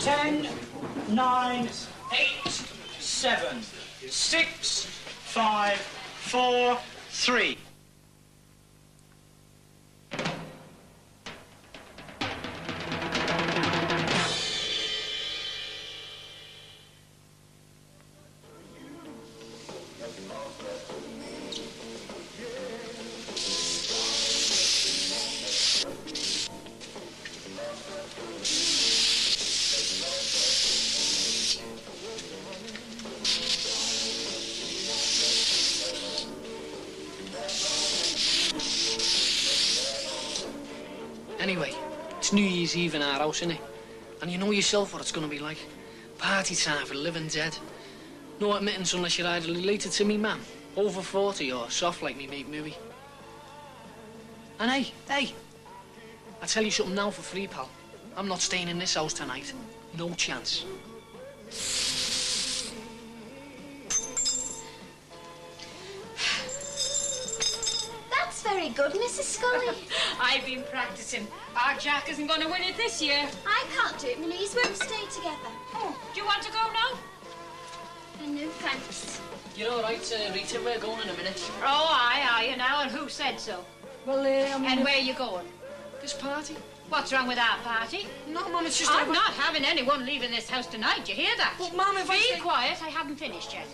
10, 9, 8, 7, 6, 5, 4, 3. Anyway, it's New Year's Eve in our house, innit? And you know yourself what it's gonna be like. Party time for the living dead. No admittance unless you're either related to me man, over 40, or soft like me mate Mooey. And hey, I tell you something now for free, pal. I'm not staying in this house tonight. No chance. Very good, Mrs. Scully. I've been practicing. Our Jack isn't going to win it this year. I can't do it. My knees won't stay together. Oh, do you want to go now? No, thanks. You're all right, Rita. We're going in a minute. Oh, aye, are you now? And who said so? Well, I mean... And where are you going? This party. What's wrong with our party? No, Mum, it's just... I'm not having anyone leaving this house tonight. You hear that? But, Mum, if Be quiet. I haven't finished yet.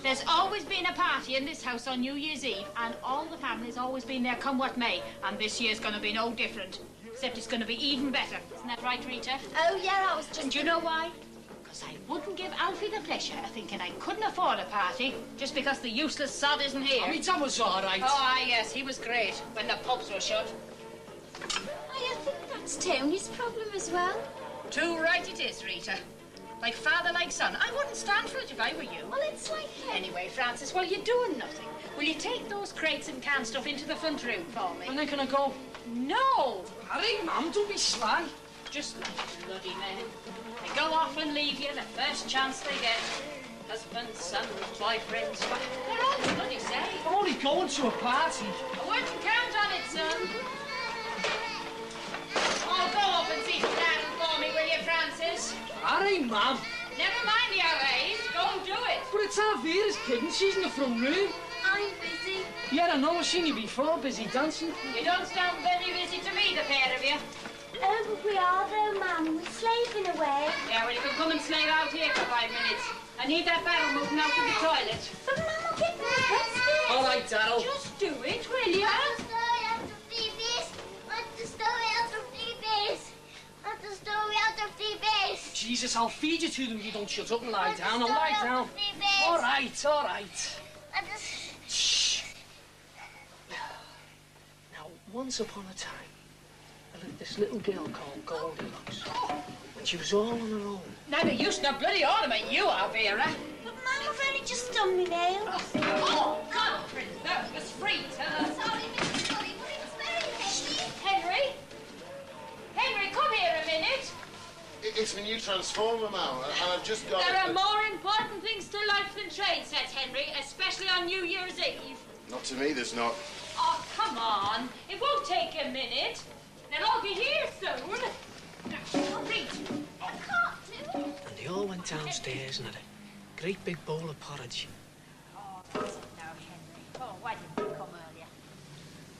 There's always been a party in this house on New Year's Eve, and all the family's always been there, come what may. And this year's going to be no different, except it's going to be even better. Isn't that right, Rita? Oh, yeah, I was just... And do you know why? Because I wouldn't give Alfie the pleasure of thinking I couldn't afford a party just because the useless sod isn't here. I mean, that was all right. Oh, yes, he was great when the pubs were shut. I think that's Tony's problem as well. Too right it is, Rita. Like father, like son. I wouldn't stand for it if I were you. Well, it's like... Anyway, Francis, well, you're doing nothing. Will you take those crates and canned stuff into the front room for me? And then can I go? No! Hurry, Mum, don't be sly. Just like bloody men. They go off and leave you the first chance they get. Husbands, sons, boyfriends. They're all bloody safe. I'm only going to a party. I wouldn't count on it, son. Oh, go up and see Dad for me, will you, Francis? Hurry, Mum. Never mind the OAs. Go and do it. But it's our Vera's kid and she's in the front room. I'm busy. Yeah, I know. I've seen you before, busy dancing. You don't sound very busy to me, the pair of you. Oh, but we are though, Mum. We're slaving away. Yeah, well, you can come and slave out here for 5 minutes. I need that barrel moving out to the toilet. But Mum will get me requested. All right, Darryl. Just do it, will you? Jesus, I'll feed you to them if you don't shut up and lie down. I'll lie down. All right, all right. Shh. Now, once upon a time, there lived this little girl called Goldilocks. And she was all on her own. Now, the use no bloody ornament you are, Vera. But Mum, I've only just done my nails. Oh, God, that was free to her. Sorry, Mrs. Scully, but it's very heavy. Henry? Henry, come here a minute. It's the new transformer, Mum, and I've just got There are more important things to life than train sets, Henry, especially on New Year's Eve. Not to me, there's not. Oh, come on. It won't take a minute. They'll all be here soon. Hurry. I can't do it. And they all went downstairs and had a great big bowl of porridge. Oh, listen now, Henry. Oh, why didn't you come earlier?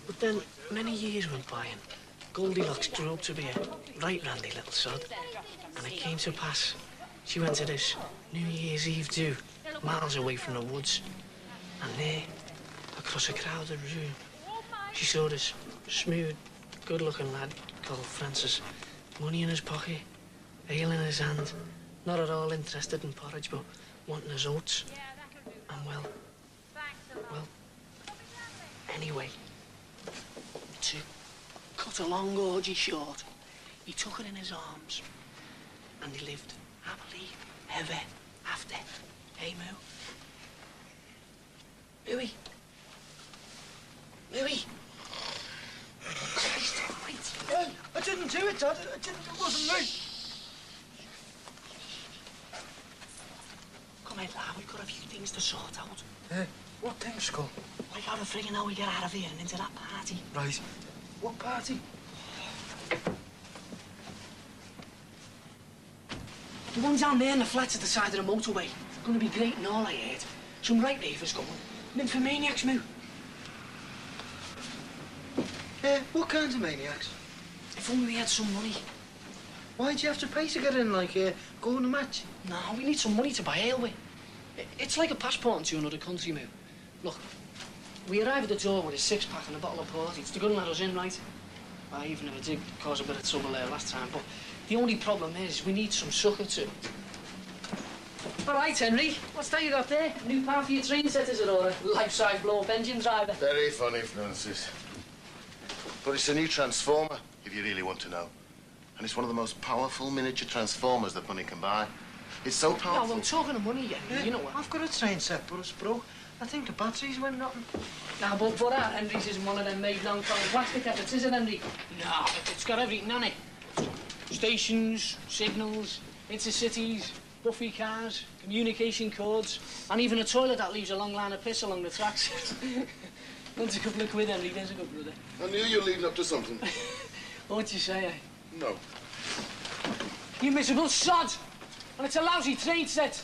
But then many years went by and Goldilocks grew up to be a right randy little sod. And it came to pass, she went to this New Year's Eve do, miles away from the woods. And there, across a crowded room, she saw this smooth, good-looking lad called Francis, money in his pocket, ale in his hand, not at all interested in porridge, but wanting his oats. And well, anyway, to cut a long orgy short, he took her in his arms and they lived happily ever after. Hey, Moo? Mooey? Mooey? Christ almighty. I didn't do it, Dad. It wasn't me. Come in, lad. We've got a few things to sort out. What thing, Skull? We gotta figure how we get out of here and into that party. Right. What party? The ones down there in the flats at the side of the motorway. Gonna be great and all, I heard. Some right ravers going. Nymphomaniacs, moo. Yeah, what kinds of maniacs? If only we had some money. Why'd you have to pay to get in, like, go on a match? No, we need some money to buy ale with. It's like a passport into another country, moo. Look, we arrive at the door with a six-pack and a bottle of port. It's going to let us in, right? Well, even if it did cause a bit of trouble there last time, but the only problem is we need some sucker too. All right, Henry, what's that you got there? A new part for your train set, is it, or a life-size blow-up engine driver? Very funny, Francis. But it's a new transformer, if you really want to know. And it's one of the most powerful miniature transformers that money can buy. It's so No, powerful. I'm talking of money, yeah. You know what? I've got a train set, but it's broke. I think the batteries went nothing. Nah, but that Henry's isn't one of them made long from plastic efforts, is it, Henry? No, it's got everything on it. Stations, signals, intercities, Buffy cars, communication codes, and even a toilet that leaves a long line of piss along the tracks. That's a couple of quid, Henry. There's a good brother. I knew you were leading up to something. What'd you say, eh? No. You miserable sod! And it's a lousy train set.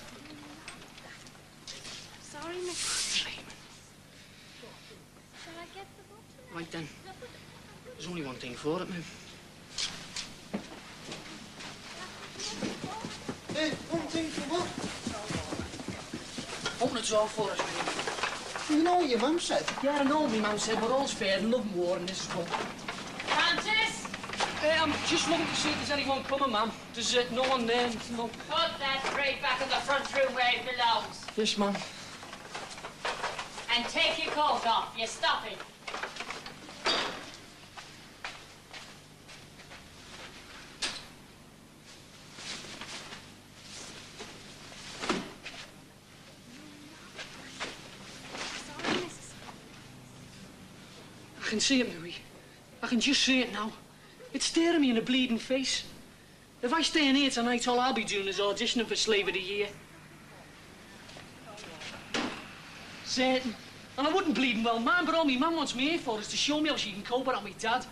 Sorry, Miss. Shall I get the bottle? Right then. There's only one thing for it, man. Hey, one thing for what? Open the door for us, will you? You know what your mum said? Yeah, I know what my mum said, but all's fair and love and war and this is one. Francis, I'm just looking to see if there's anyone coming, ma'am. There's no one there. No. put that crate back in the front room where it belongs. Yes, ma'am. And take your coat off. You're stopping. Sorry, Mrs. I can see it, Marie. I can just see it now. It's staring me in the bleeding face. If I stay in here tonight, all I'll be doing is auditioning for Slave of the Year. Certain. And I wouldn't bleeding well mind, but all my mum wants me here for is to show me how she can cope without me dad.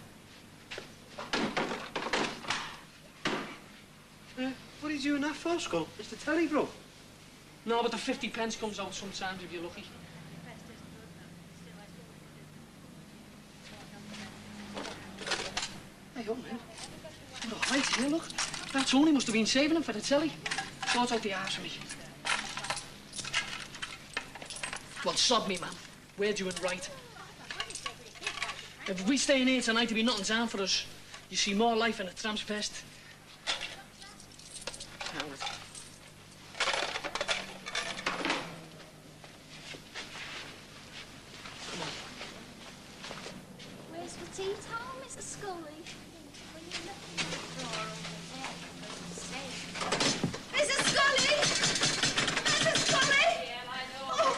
What are you doing that for, Skull? Is the telly broke? No, but the 50 pence comes out sometimes if you're lucky. Hey, up, man. What a height here, look. That Tony must have been saving him for the telly. Sort out the arse for me. Well, sod me, man. We're doing right. If we stay in here tonight, there'll be nothing down for us. You see more life in a tramp's pest. Howard. Come on. Where's the tea towel, Mrs. Scully? When you look in the drawer over there, Mrs. Scully! Mrs. Scully! Yeah, I know. Oh.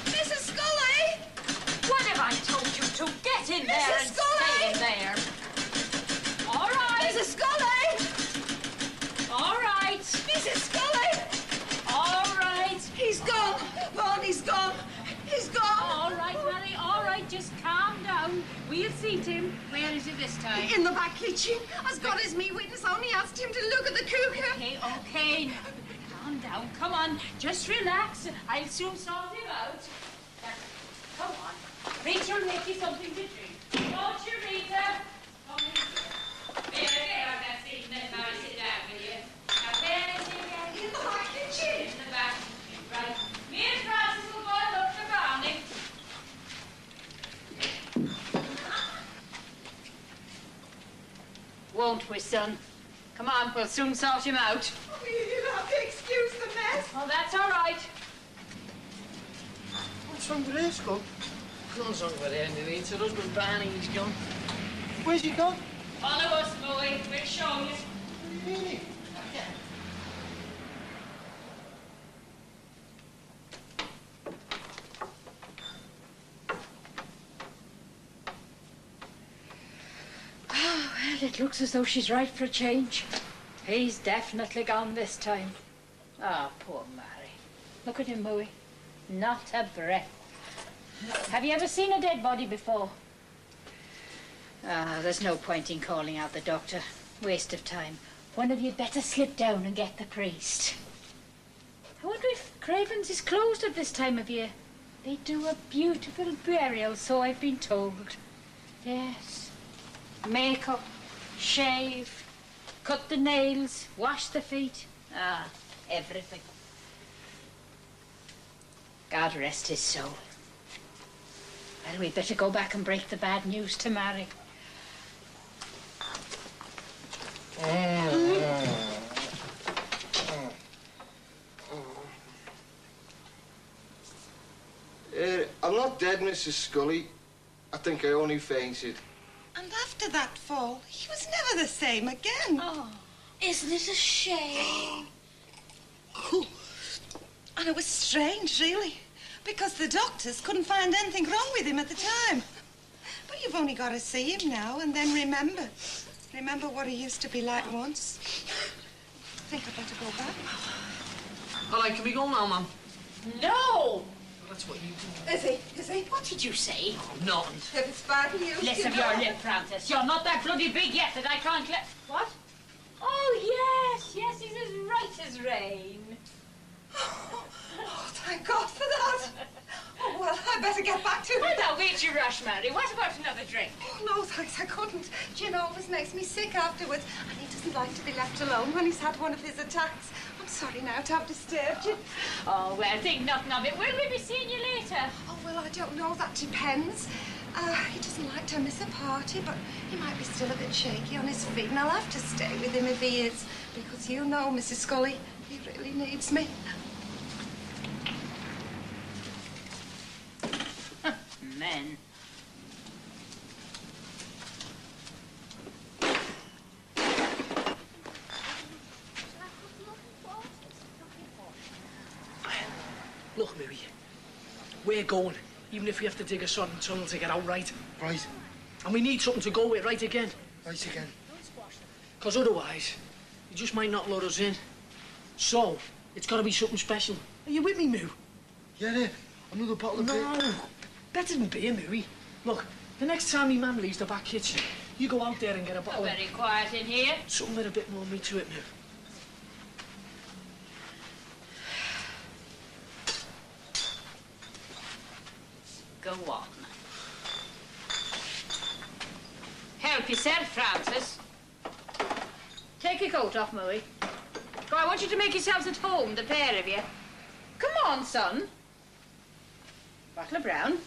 Mrs. Scully! What have I told you to? Get in there Mrs. and Scully! stay in there. All right. Mrs. Scully! All right. Mrs. Scully! All right. He's gone! Barney's gone! He's gone! All right, Mary. All right. Just calm down. We'll seat him. Where is he this time? In the back kitchen. As God is me witness, I only asked him to look at the cooker. Okay, okay. Calm down. Come on. Just relax. I'll soon sort him out. Come on. Rita will make you something to drink. Won't you, Rita? Come in. There, that's it. Let Mary sit down with you. Now, where is he again? In the back kitchen. In the back. Right. Me and Francis will go and look for Barney. Won't we, son? Come on, we'll soon sort him out. Oh, you'll have to excuse the mess. Oh, that's all right. What's wrong with her, Skull? Nothing's wrong with her, Louise. It's her husband, Barney. He's gone. Where's he gone? Follow us, boy. We'll show you. Really? Oh, well, it looks as though she's right for a change. He's definitely gone this time. Ah, poor Mary. Look at him, Bowie. Not a breath. Have you ever seen a dead body before? Ah, there's no point in calling out the doctor. Waste of time. One of you'd better slip down and get the priest. I wonder if Craven's is closed at this time of year. They do a beautiful burial, so I've been told. Yes. Make-up, shave, cut the nails, wash the feet. Ah, everything. God rest his soul. Well, we'd better go back and break the bad news to Mary. I'm not dead, Mrs. Scully. I think I only fainted. And after that fall, he was never the same again. Oh, isn't it a shame? And it was strange, really, because the doctors couldn't find anything wrong with him at the time. But you've only got to see him now and then remember. Remember what he used to be like once. I think I'd better go back. All right, can we go now, Mum? No! That's what you do. Is he? Is he? What did you say? Nothing. If it's bad news, Less you of know. your lip, Francis. You're not that bloody big yet that I can't let... What? Oh, yes, he's as right as rain. Oh, thank God for that. Oh, well, I better get back to him. Well, now, wait you rush, Mary. What about another drink? Oh, no, thanks, I couldn't. Gin always makes me sick afterwards, and he doesn't like to be left alone when he's had one of his attacks. I'm sorry now to have disturbed you. Oh, well, think nothing of it. Will we be seeing you later? Oh, well, I don't know. That depends. He doesn't like to miss a party, but he might be still a bit shaky on his feet, and I'll have to stay with him if he is, because you know, Mrs. Scully, he really needs me. Men. Look, Mary, we're going, even if we have to dig a sodden tunnel to get out right. Right. And we need something to go with right again. Right again. Because otherwise, you just might not let us in. So, it's got to be something special. Are you with me, Moo? Yeah, another bottle of beer. No, better than beer, Mooey. Look, the next time your man leaves the back kitchen, you go out there and get a bottle Very quiet in here. something with a bit more meat to it, Moo. Go on. Help yourself, Francis. Take your coat off, Mooey. Go, I want you to make yourselves at home, the pair of you. Come on, son. Bottle of brown.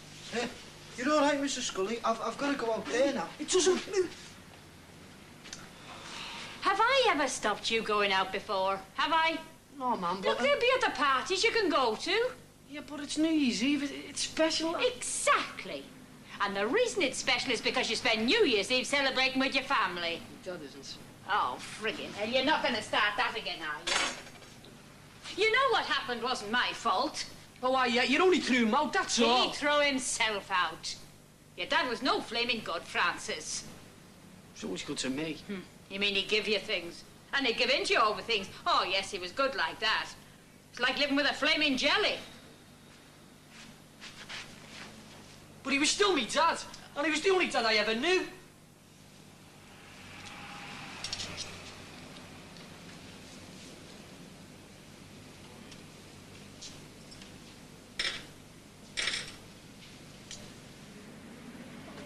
You're all right, Mrs. Scully. I've got to go out there now. It doesn't... Have I ever stopped you going out before? Have I? No, Mum, but... Look, there'll be other parties you can go to. Yeah, but it's New Year's Eve. It's special. Exactly. And the reason it's special is because you spend New Year's Eve celebrating with your family. Dad isn't. Oh, friggin' hell, you're not going to start that again, are you? You know what happened wasn't my fault. Oh, why, yeah, you only threw him out, that's all. He threw himself out. Your dad was no flaming good, Francis. So much good to me. You mean he'd give you things? And he'd give in to you over things? Oh, yes, he was good like that. It's like living with a flaming jelly. But he was still me dad. And he was the only dad I ever knew.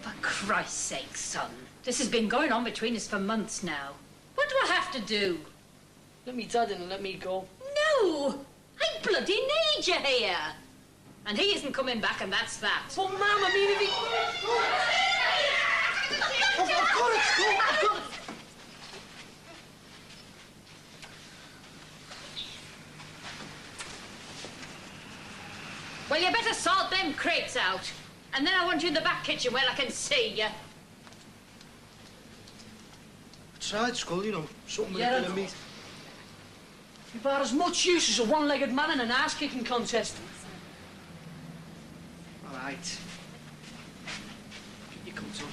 For Christ's sake, son. This has been going on between us for months now. What do I have to do? Let me dad in and let me go. No! I bloody need you here. And he isn't coming back, and that's that. But, Mum, I mean, if he... I've got it! I've got it! Well, you better sort them crates out. And then I want you in the back kitchen where I can see you. I tried, Scully, you know, something with Yeah, a bit of meat. You've had as much use as a one-legged man in an ass-kicking contest. All right. Put your coat on.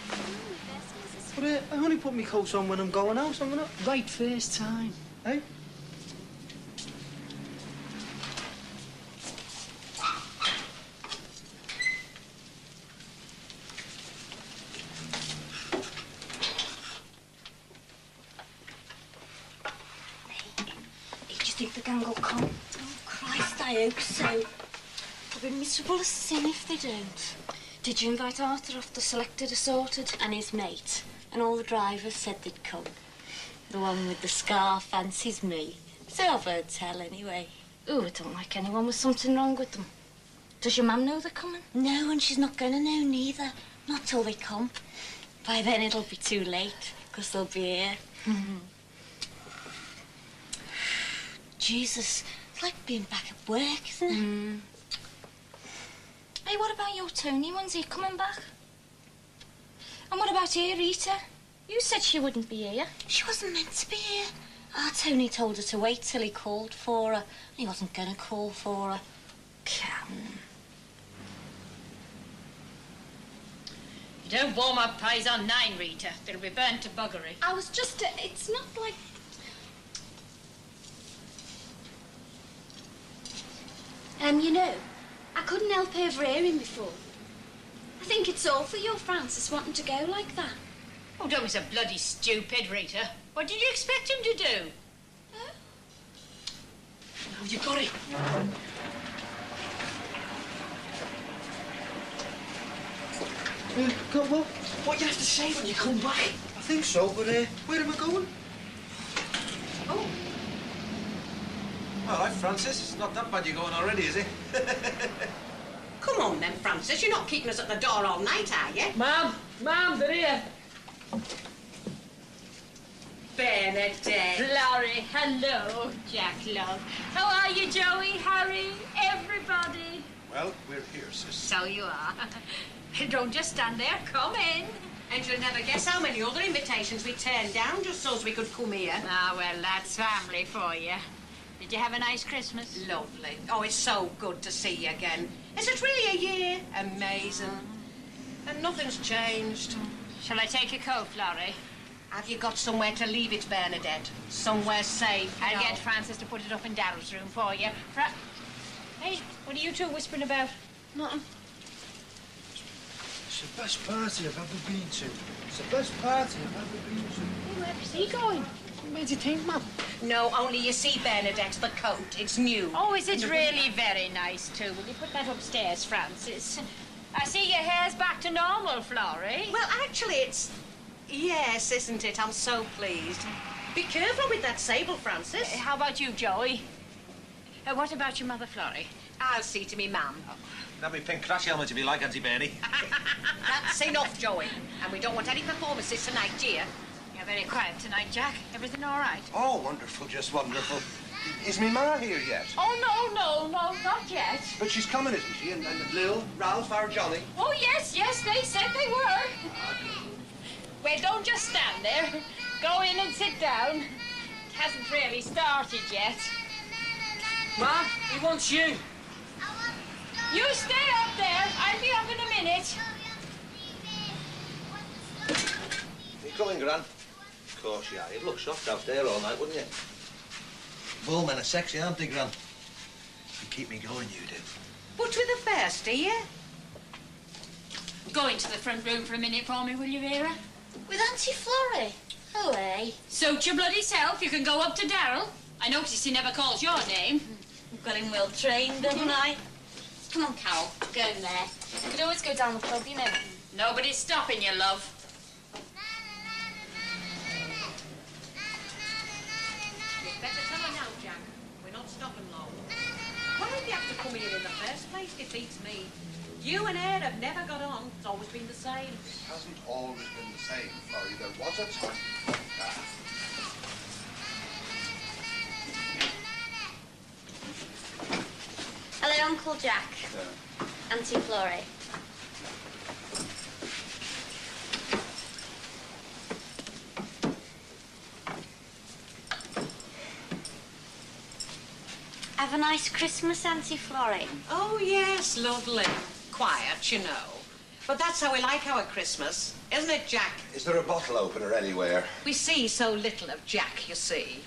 But I only put my coat on when I'm going out, I'm gonna... Right first time. Hey? think the gang will come? Oh, Christ, I hope so. They'll be miserable as sin if they don't. Did you invite Arthur off the Selected Assorted and his mate? And all the drivers said they'd come. The one with the scar fancies me. So I've heard tell, anyway. Oh, I don't like anyone with something wrong with them. Does your mum know they're coming? No, and she's not going to know neither. Not till they come. By then it'll be too late, because they'll be here. Jesus, it's like being back at work, isn't it? Hey, what about your Tony? When's he coming back? And what about here, Rita? You said she wouldn't be here. She wasn't meant to be here. Our Tony told her to wait till he called for her. He wasn't going to call for her. Come. You don't warm up pies on 9, Rita. They'll be burnt to buggery. I was just... it's not like... you know, I couldn't help overhearing before. I think it's awful your Francis wanting to go like that. Oh, don't be so bloody stupid, Rita. What did you expect him to do? Oh, you got it. Come on. What you have to say when you come back? I think so, but where am I going? Oh. All right, Francis. It's not that bad you're going already, is it? Come on then, Francis. You're not keeping us at the door all night, are you? Ma'am, they're here. Bernadette. Florrie, hello, Jack, love. How are you, Joey, Harry, everybody? Well, we're here, sis. So you are. Don't just stand there, come in. And you'll never guess how many other invitations we turned down just so as we could come here. Ah, well, that's family for you. Did you have a nice Christmas? Lovely. Oh, it's so good to see you again. Is it really a year? Amazing. And nothing's changed. Shall I take your coat, Florrie? Have you got somewhere to leave it, Bernadette? Somewhere safe? I'll get Francis to put it up in Daryl's room for you. Hey, what are you two whispering about? Nothing. It's the best party I've ever been to. It's the best party I've ever been to. Hey, where's he going? What made you think, Mum? No, only you see, Bernadette, the coat. It's new. Oh, is it really very nice, too? Will you put that upstairs, Francis? I see your hair's back to normal, Florrie. Well, actually, it's... Yes, isn't it? I'm so pleased. Be careful with that sable, Francis. How about you, Joey? What about your mother, Florrie? I'll see to me, ma'am. That me pink crash helmet to be like, Auntie Bernie. That's enough, Joey. And we don't want any performances tonight, dear. You're very quiet tonight, Jack. Everything all right? Oh, wonderful, just wonderful. Is me ma here yet? Oh, no, not yet. But she's coming, isn't she? And Lil, Ralph, our Johnny. Oh, yes, they said they were. Well, don't just stand there. Go in and sit down. It hasn't really started yet. Mum, he wants you. You stay up there. I'll be up in a minute. You coming, Gran? Of course you are. You'd look soft out there all night, wouldn't you? Bull men are sexy, aren't they, Gran? You keep me going, you do. But with the first, dear. Go into the front room for a minute for me, will you, Vera? With Auntie Florrie? Oh, eh? Suit your bloody self. You can go up to Daryl. I noticed he never calls your name. I've got him well trained, haven't I? Come on, Carol. Go in there. You could always go down the pub, you know. Nobody's stopping you, love. You'd better tell her now, Jack. We're not stopping long. Why did you have to come here in the first place? Defeats me. You and Ed have never got on. It's always been the same. It hasn't always been the same, Florrie. There was a time. Hello, Uncle Jack. Auntie Florrie. Have a nice Christmas, Auntie Florrie. Oh, yes, lovely. Quiet, you know. But that's how we like our Christmas, isn't it, Jack? Is there a bottle opener anywhere? We see so little of Jack, you see.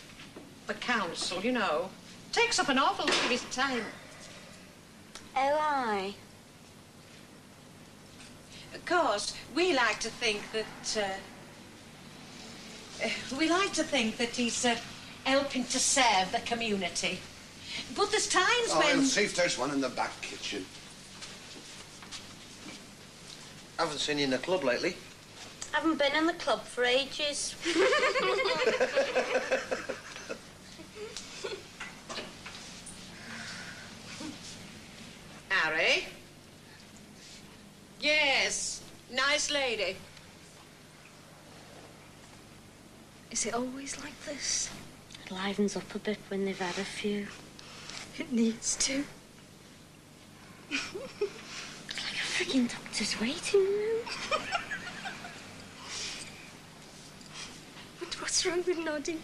The council, you know, takes up an awful lot of his time. Oh, aye. Of course, we like to think that, he's helping to serve the community. But there's times when... I'll see if there's one in the back kitchen. I haven't seen you in the club lately. Haven't been in the club for ages. Harry? Yes, nice lady. Is it always like this? It livens up a bit when they've had a few. It needs to. It's like a freaking doctor's waiting room. What's wrong with nodding?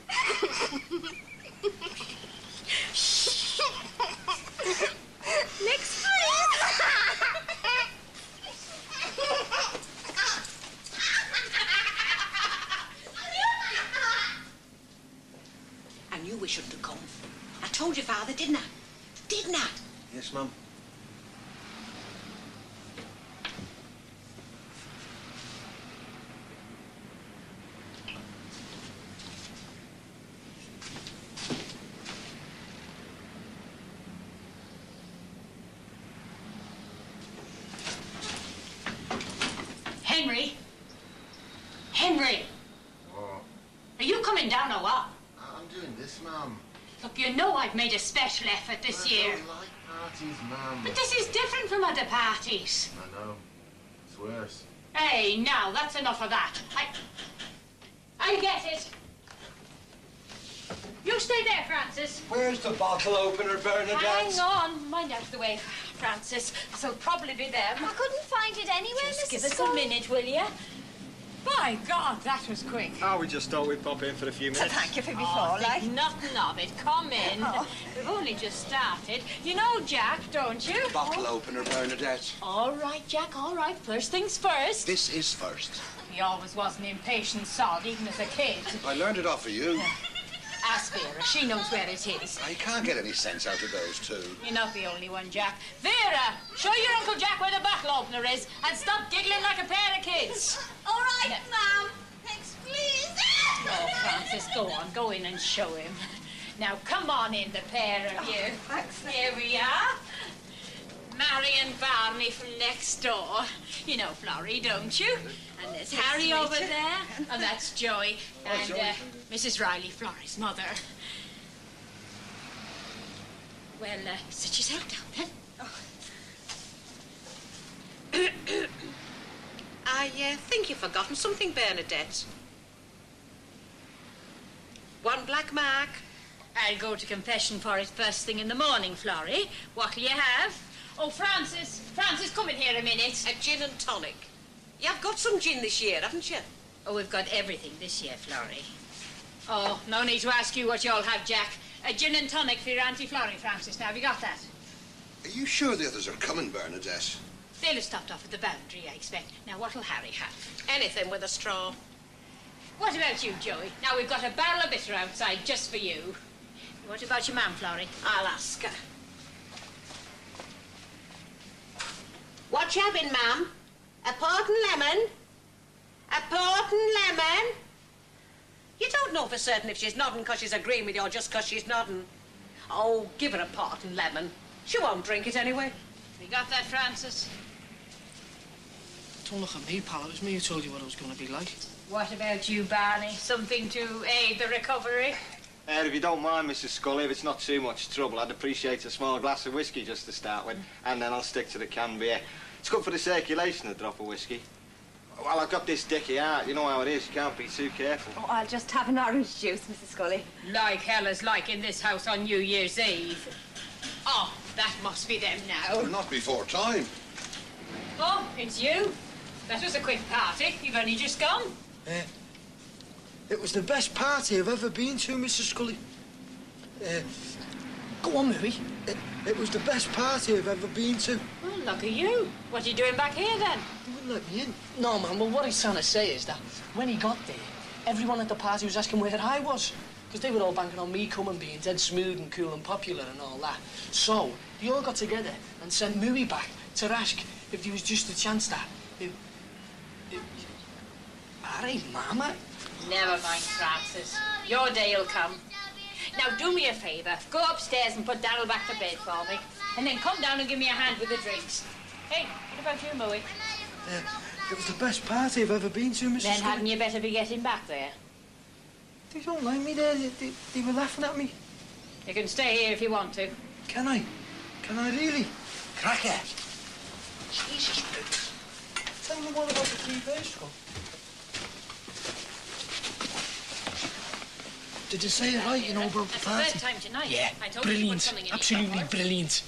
Next, please. I knew we shouldn't have come. I told your father, didn't I? Didn't I? Yes, Mum. Henry? Henry! What? Are you coming down or what? I'm doing this, Mum. Look, you know I've made a special effort this year. I don't like parties, Mum. But this is different from other parties. I know. It's worse. Hey, now, that's enough of that. I get it. You stay there, Francis. Where's the bottle opener, Bernadette? Hang on. Mind out of the way, Francis. This'll probably be them. I couldn't find it anywhere, Just Mrs. give us a Scully. minute, will you? By God, that was quick. Oh, we just thought we'd pop in for a few minutes. Thank you for before, Oh, like. think nothing of it. Come in. Oh. We've only just started. You know Jack, don't you? Bottle opener, Bernadette. All right, Jack, all right. First things first. This is first. He always was an impatient sod, even as a kid. I learned it off of you. Ask Vera. She knows where it is. I can't get any sense out of those two. You're not the only one, Jack. Vera, show your Uncle Jack where the bottle opener is and stop giggling like a pair of kids. All right, No. Mum. Thanks, please. Oh, Francis, go on. Go in and show him. Now, come on in, the pair of you. Thanks. Here we are. Marion Barney from next door. You know Florrie, don't you? And there's Harry over there. And that's Joey. And Mrs. Riley, Florrie's mother. Well, sit yourself down then. I think you've forgotten something, Bernadette. One black mark. I'll go to confession for it first thing in the morning, Florrie. What'll you have? Oh, Francis. Francis, come in here a minute. A gin and tonic. You've got some gin this year, haven't you? Oh, we've got everything this year, Florrie. Oh, no need to ask you what you all have, Jack. A gin and tonic for your Auntie Florrie, Francis. Now, have you got that? Are you sure the others are coming, Bernadette? They'll have stopped off at the boundary, I expect. Now, what'll Harry have? Anything with a straw. What about you, Joey? Now, we've got a barrel of bitter outside just for you. What about your mum, Florrie? I'll ask her. What you having, ma'am? A port and lemon? A port and lemon? You don't know for certain if she's nodding because she's agreeing with you or just because she's nodding. Oh, give her a port and lemon. She won't drink it anyway. You got that, Francis? Don't look at me, pal. It was me who told you what it was going to be like. What about you, Barney? Something to aid the recovery? If you don't mind, Mrs. Scully, if it's not too much trouble, I'd appreciate a small glass of whiskey just to start with, and then I'll stick to the canned beer. It's good for the circulation, a drop of whiskey. Well, I've got this dicky heart. You know how it is. You can't be too careful. Oh, I'll just have an orange juice, Mrs. Scully. Like hell is like in this house on New Year's Eve. Oh, that must be them now. Not before time. Oh, it's you. That was a quick party. You've only just gone. It was the best party I've ever been to, Mrs. Scully. Go on, Mary. It was the best party I've ever been to. Well, look at you. What are you doing back here, then? You wouldn't let me in. No, man, well, what he's trying to say is that when he got there, everyone at the party was asking where I was. Because they were all banking on me coming, being dead smooth and cool and popular and all that. So, they all got together and sent Mary back to ask if there was just a chance that... All right, Mama. Never mind, Francis. Your day'll come. Now, do me a favour. Go upstairs and put Darryl back to bed for me. And then come down and give me a hand with the drinks. Hey, what about you, Moe? It was the best party I've ever been to, Mrs. Then Scully. hadn't you better be getting back there? They don't like me there. They were laughing at me. You can stay here if you want to. Can I? Can I really? Cracker. Jesus, Biggs. Tell me more about the TV school. Did you say it right, you know, about the That's party? the third time tonight. Yeah, I told you to put brilliant. something in your Absolutely cupboard. brilliant.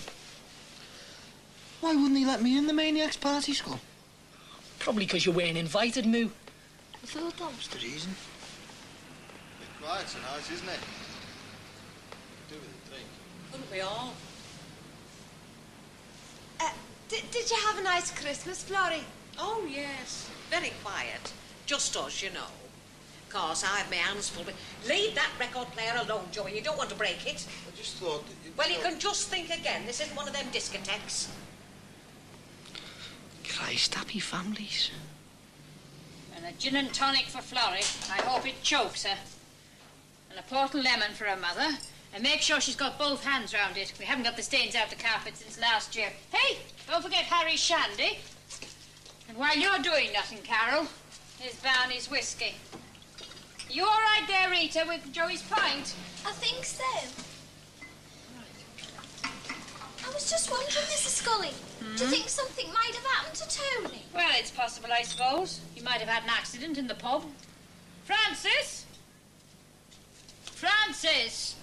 Why wouldn't he let me in the Maniacs party school? Probably because you weren't invited, Moo. I thought that was the reason. Bit quiet tonight, isn't it? Do with a drink. Couldn't we all? Did you have a nice Christmas, Florrie? Oh, yes. Very quiet. Just us, you know. Course, I've my hands full. Leave that record player alone, Joey. You don't want to break it. I just thought that you... Well, you can just think again. This isn't one of them discotheques. Christ, happy families. And a gin and tonic for Florrie. I hope it chokes her. And a port and lemon for her mother. And make sure she's got both hands round it. We haven't got the stains out the carpet since last year. Hey, don't forget Harry's shandy. And while you're doing nothing, Carol, here's Barney's whiskey. You all right there, Rita, with Joey's pint? I think so. I was just wondering, Mrs. Scully, do you think something might have happened to Tony? Well, it's possible, I suppose. He might have had an accident in the pub. Francis? Francis!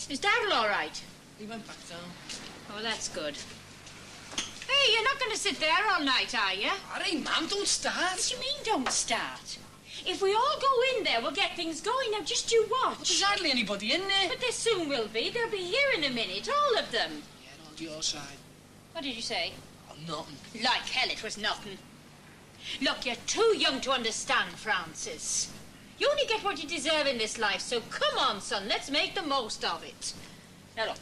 Is Darryl all right? He went back down. Oh, that's good. Hey, you're not going to sit there all night, are you? All right, Mum, don't start. What do you mean, don't start? If we all go in there, we'll get things going. Now, just you watch. Well, there's hardly anybody in there. But there soon will be. They'll be here in a minute, all of them. Yeah, on your side. What did you say? Oh, nothing. Like hell, it was nothing. Look, you're too young to understand, Francis. You only get what you deserve in this life, so come on, son, let's make the most of it. Now, look,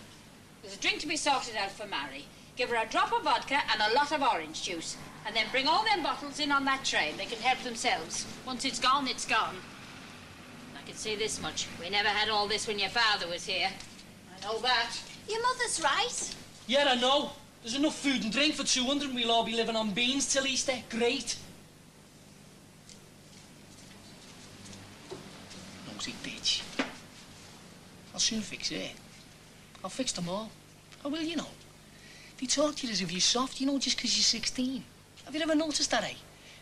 there's a drink to be sorted out for Mary. Give her a drop of vodka and a lot of orange juice. And then bring all them bottles in on that tray. They can help themselves. Once it's gone, it's gone. I can say this much. We never had all this when your father was here. I know that. Your mother's right. Yeah, I know. There's enough food and drink for 200 and we'll all be living on beans till Easter. Great. Nosy bitch. I'll soon fix it. I'll fix them all. I will, you know. They talk to you as if you're soft, you know, just 'cause you're 16. Have you ever noticed that, eh?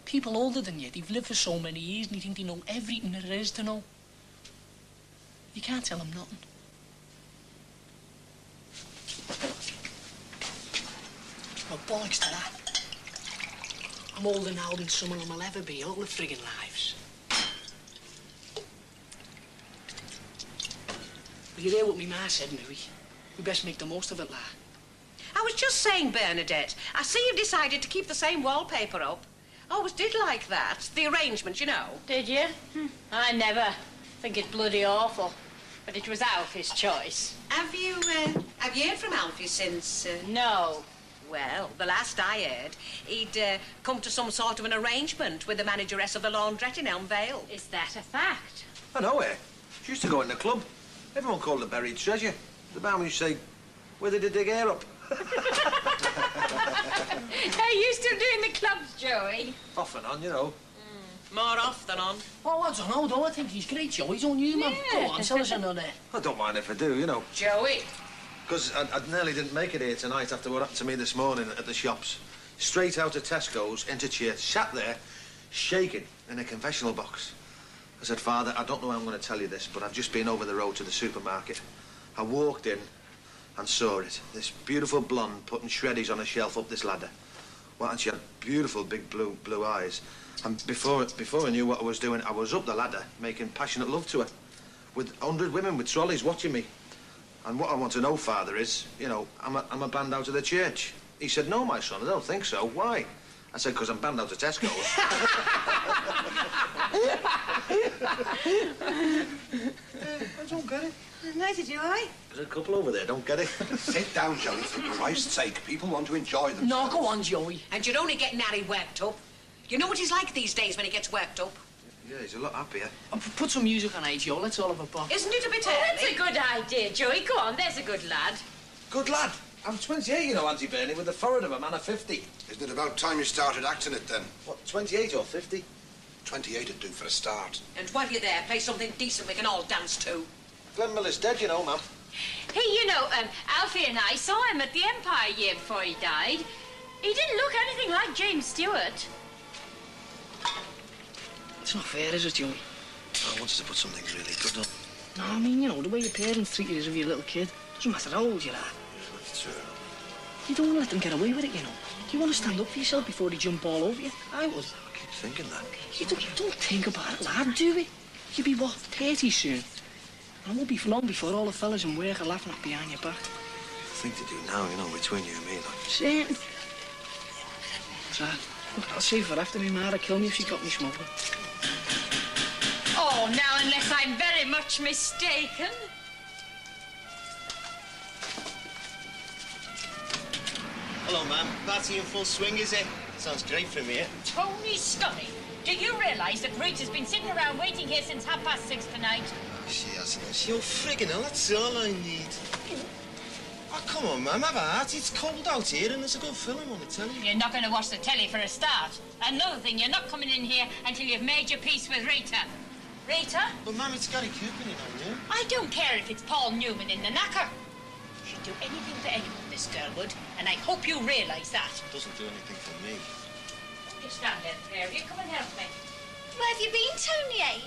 People older than you, they've lived for so many years and you think they know everything there is to know. You can't tell them nothing. Well, bollocks to that. I'm older now than some of them will ever be, all the friggin' lives. Well, you hear what me ma said, Mary? We best make the most of it, lad. I was just saying, Bernadette, I see you've decided to keep the same wallpaper up. I always did like that. The arrangement, you know. Did you? I never. Think it's bloody awful. But it was Alfie's choice. Have you heard from Alfie since... No. Well, the last I heard, he'd come to some sort of an arrangement with the manageress of the laundrette in Elm Vale. Is that a fact? I know her. She used to go in the club. Everyone called her buried treasure. The barman used to say, where did they dig her up? Are you still doing the clubs, Joey? Off and on, you know. More off than on. Oh, I don't know, though. I think he's great, Joey. He's on you, man. Yeah. Go on, tell us another. I don't mind if I do, you know. Joey. Because I nearly didn't make it here tonight after what happened to me this morning at the shops. Straight out of Tesco's into church, sat there, shaking in a confessional box. I said, Father, I don't know how I'm going to tell you this, but I've just been over the road to the supermarket. I walked in and saw it. This beautiful blonde putting shreddies on a shelf up this ladder. Well, and she had beautiful big blue eyes. And before I knew what I was doing, I was up the ladder making passionate love to her. With 100 women with trolleys watching me. And what I want to know, Father, is, you know, am I banned out of the church? He said, no, my son, I don't think so. Why? I said, because I'm banned out of Tesco's. I don't get it. Neither do I. There's a couple over there, don't get it? Sit down, Joey, for Christ's sake. People want to enjoy them. No, go on, Joey. And you're only getting Harry worked up. You know what he's like these days when he gets worked up? Yeah, he's a lot happier. Put some music on, Joe. Let's all have a pop. Isn't it a bit Oh, early? that's a good idea, Joey. Go on, there's a good lad. Good lad. I'm 28, you know, Auntie Bernie, with the forehead of a man of 50. Isn't it about time you started acting it then? What, 28 or 50? 28 would do for a start. And while you're there, play something decent we can all dance to. Glenn Miller's dead, you know, ma'am. Hey, you know, Alfie and I saw him at the Empire year before he died. He didn't look anything like James Stewart. It's not fair, is it, Joey? I wanted to put something really good on. No, I mean, you know, the way your parents treat you as if you're a little kid. Doesn't matter how old you are. That's true. You don't want to let them get away with it, you know. You want to stand up for yourself before they jump all over you. I would. I keep thinking that. You don't think about it, lad, do we? You'll be, what, 30 soon? And it won't be long before all the fellas in work are laughing up behind your back. Thing to do now, you know, between you and me, like. Certain. So, look, I'll save for after me, Mara kill me if she got me smoking. Oh, now, unless I'm very much mistaken. Hello, ma'am. Party in full swing, is it? Sounds great from here. Tony Scully, do you realise that Rita's been sitting around waiting here since 6:30 tonight? She hasn't. She'll friggin' hell, that's all I need. Oh, come on, ma'am, have a heart. It's cold out here and there's a good film on the telly. You're not going to watch the telly for a start. Another thing, you're not coming in here until you've made your peace with Rita. Rita? But, ma'am, it's Gary Cooper in on you. I don't care if it's Paul Newman in the knacker. She'd do anything for anyone, this girl would, and I hope you realise that. Doesn't do anything for me. You stand there, Mary. Come and help me. Where have you been, Tony, eh?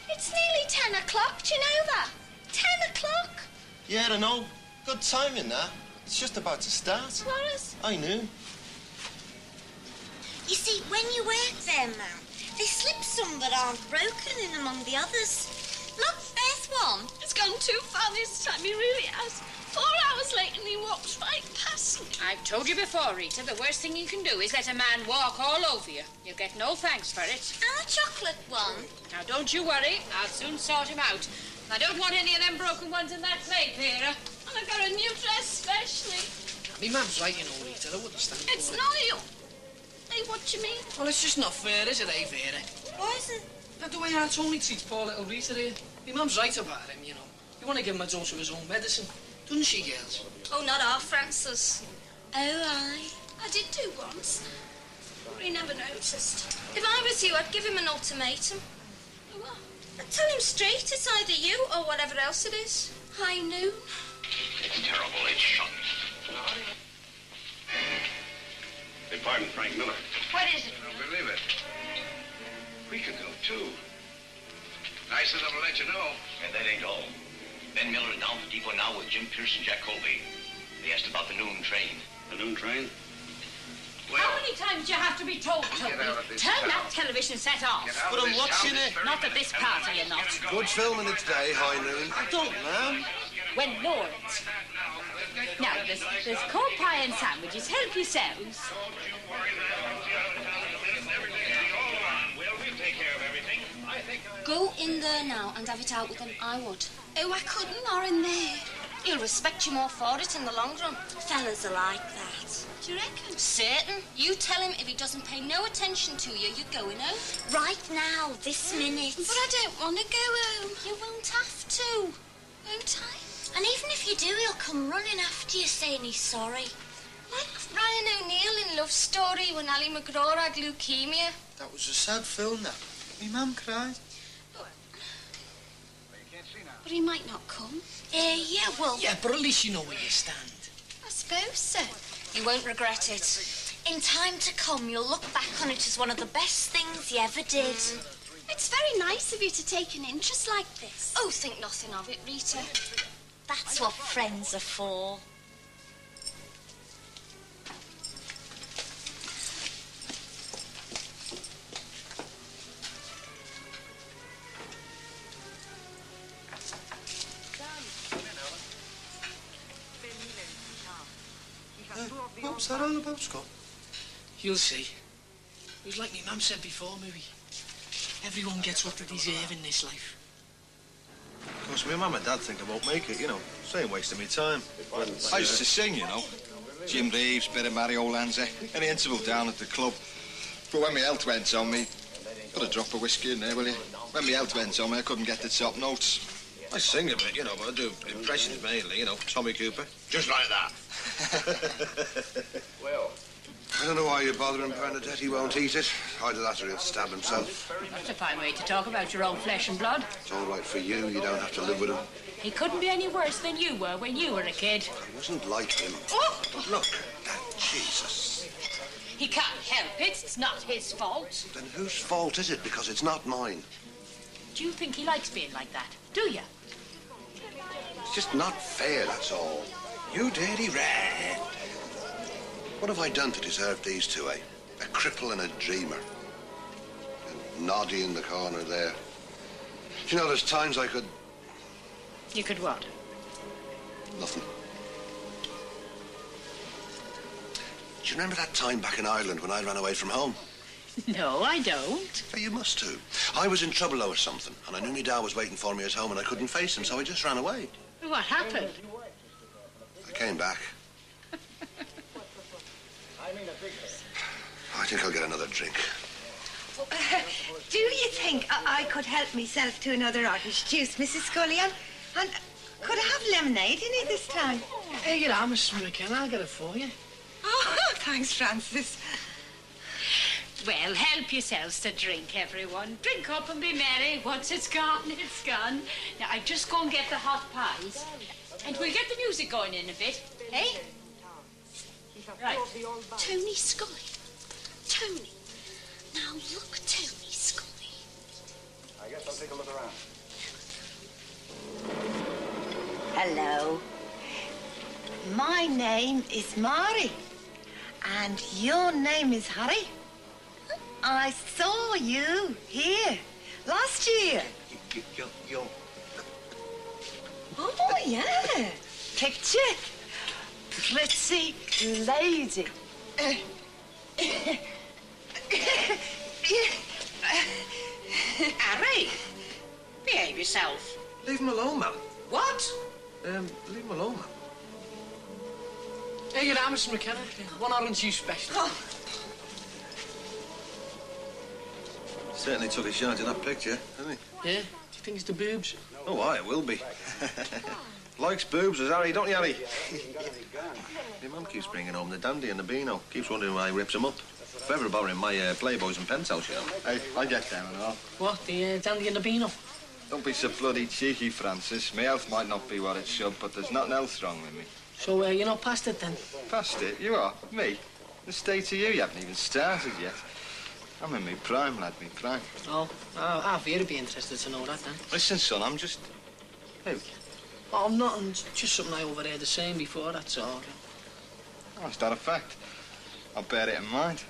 It's nearly 10 o'clock, do you know that? 10 o'clock? Yeah, I know. Good timing, that. It's just about to start. What is? I knew. You see, when you work there, ma'am, they slip some that aren't broken in among the others. Look, there's one. It's gone too far this time, he really has. 4 hours late and he walks right past me. I've told you before, Rita, the worst thing you can do is let a man walk all over you. You'll get no thanks for it. And a chocolate one. Now, don't you worry. I'll soon sort him out. I don't want any of them broken ones in that plate, Vera. And I've got a new dress specially. Me mum's right, you know, Rita. I wouldn't stand for It's it. not you. Hey, what do you mean? Well, it's just not fair, is it, eh, Vera? Why isn't... The way our Tony treats poor little Rita here. Me mum's right about him, you know. You want to give him a dose of his own medicine, doesn't she, girls? Oh, not our Francis. Oh, aye. I did do once. But he never noticed. If I was you, I'd give him an ultimatum. Well, I'd tell him straight it's either you or whatever else it is. High noon. It's terrible. It's shot. Beg pardon, Frank Miller. What is it? I don't believe it. We could go, too. Nice of them to let you know. And that ain't all. Ben Miller is down for depot now with Jim Pierce and Jack Colby. They asked about the noon train. The noon train? How many times do you have to be told, Toby? Turn that television set off. But I'm watching it. Not at this party, you're not. Good film in its day, High Noon. I don't, ma'am. When Lawrence. Now, there's cold pie and sandwiches. Help yourselves. Go in there now and have it out with him. I would. Oh, I couldn't, or in there. He'll respect you more for it in the long run. Fellas are like that. Do you reckon? Certain. You tell him if he doesn't pay no attention to you, you're going home. Right now, this minute. But I don't want to go home. You won't have to. Won't I? And even if you do, he'll come running after you saying he's sorry. Like Ryan O'Neill in Love Story when Ally McGraw had leukemia. That was a sad film, that. Me mum cried. But he might not come. Yeah, well... Yeah, but at least you know where you stand. I suppose so. You won't regret it. In time to come, you'll look back on it as one of the best things you ever did. It's very nice of you to take an interest like this. Oh, think nothing of it, Rita. That's what friends are for. What was that all about, Scott? You'll see. It was like my mum said before, maybe. Everyone gets what they deserve in this life. Of course, my mum and dad think I won't make it, you know. Same wasting me time. I used to sing, you know. Jim Reeves, bit of Mario Lanza, any interval down at the club. But when my health went on me, put a drop of whiskey in there, will you? When my health went on me, I couldn't get the top notes. I sing a bit, you know, but I do impressions mainly, you know, Tommy Cooper. Just like that. Well, I don't know why you're bothering Bernadette. He won't eat it. Either that or he'll stab himself. That's a fine way to talk about your own flesh and blood. It's all right for you. You don't have to live with him. He couldn't be any worse than you were when you were a kid. I wasn't like him. Oh! Look, Jesus. He can't help it. It's not his fault. Then whose fault is it? Because it's not mine. Do you think he likes being like that? Do you? It's just not fair, that's all. You dirty rat. What have I done to deserve these two, eh? A cripple and a dreamer. And Noddy in the corner there. You know, there's times I could... You could what? Nothing. Do you remember that time back in Ireland when I ran away from home? No, I don't. Oh, you must too. I was in trouble over something, and I knew my dad was waiting for me at home and I couldn't face him, so I just ran away. What happened? I came back. I think I'll get another drink. Do you think I could help myself to another orange juice, Mrs. Scully? And could I have lemonade in it this time? Hey, get on, Mrs. McKenna. I'll get it for you. Oh, thanks, Francis. Well, help yourselves to drink, everyone. Drink up and be merry. Once it's gone, it's gone. Now, I just go and get the hot pies, and we'll get the music going in a bit, eh? Right. Tony Scully. Tony. Now look, Tony Scully. I guess I'll take a look around. Hello. My name is Mari. And your name is Harry. I saw you here last year. Yo. Oh, yeah. Picture. Pretty lady. Harry, behave yourself. Leave him alone, man. What? Leave him alone, man. Hey, get on, Mrs. McKenna. One orange juice special. Oh. Certainly took a shot in that picture, didn't he? Yeah? Do you think it's the boobs? Oh, aye, it will be. Likes boobs as Harry, don't you, Harry? Your mum keeps bringing home the dandy and the beano. Keeps wondering why he rips them up. Forever borrowing my Playboys and Penthouse, you know. Hey, I get them and all. What, the dandy and the beano? Don't be so bloody cheeky, Francis. My health might not be what it should, but there's nothing else wrong with me. So, you're not past it then? Past it? You are? Me? The state of you haven't even started yet. I'm in me prime, lad, me prime. Oh, I'll very be interested to know that then. Listen, son, I'm just... Who? Oh, I'm not. It's just something I overheard the saying before, that's all. Oh, is that a fact? I'll bear it in mind.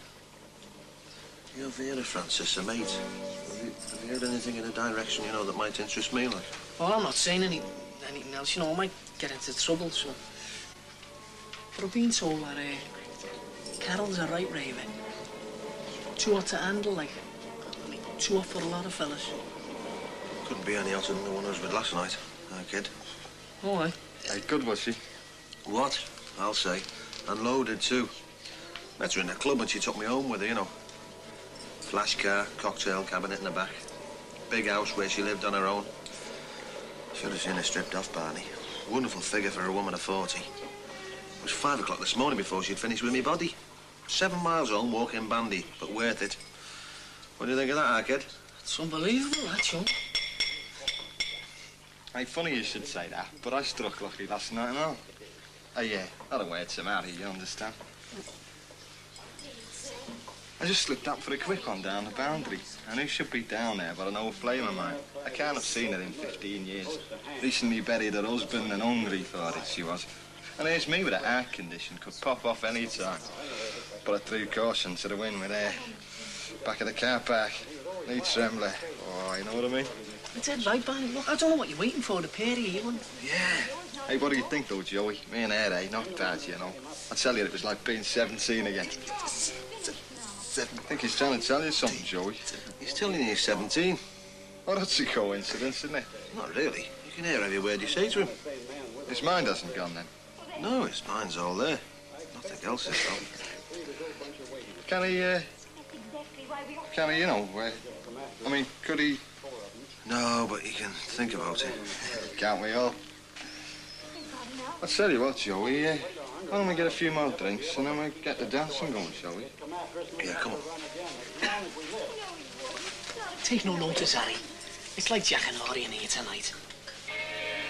You Vera, Francis, a mate. Have you heard anything in a direction, you know, that might interest me, like? Well, I'm not saying anything else, you know, I might get into trouble, so... But I've been told that, Carol's a right raver. Too hot to handle, like. I mean, too hot for a lot of fellas. Couldn't be any hotter than the one I was with last night, kid. Oh, aye. Hey, good, was she? What? I'll say. And loaded, too. Met her in the club and she took me home with her, you know. Flash car, cocktail cabinet in the back. Big house where she lived on her own. Should have seen her stripped off, Barney. Wonderful figure for a woman of 40. It was 5 o'clock this morning before she'd finished with me body. 7 miles home, walking bandy, but worth it. What do you think of that, kid? It's unbelievable, that, young. Hey, funny you should say that, but I struck lucky last night and all. Hey, not a word to marry, you understand? I just slipped up for a quick one down the boundary. I knew she'd be down there, but an old flame of mine. I can't have seen her in 15 years. Recently buried her husband and hungry, thought it she was. And here's me with a heart condition, could pop off any time. But I threw caution to the wind with air. Back of the car park, knee trembler. Oh, you know what I mean? It's dead right, Barney. Look, I don't know what you're waiting for, the pair of you. And... Yeah. Hey, what do you think, though, Joey? Me and Air, not bad, you know. I tell you, it was like being 17 again. I think he's trying to tell you something, Joey. He's telling you he's 17. Oh, that's a coincidence, isn't it? Not really. You can hear every word you say to him. His mind hasn't gone, then? No, his mind's all there. Nothing else is though. Can he Can he, you know, I mean, could he... No, but he can think about it. Can't we all? I'll tell you what, Joey, why don't we get a few more drinks and then we get the dancing going, shall we? Yeah, come on. Take no notice, Harry. It's like Jack and Laurie in here tonight.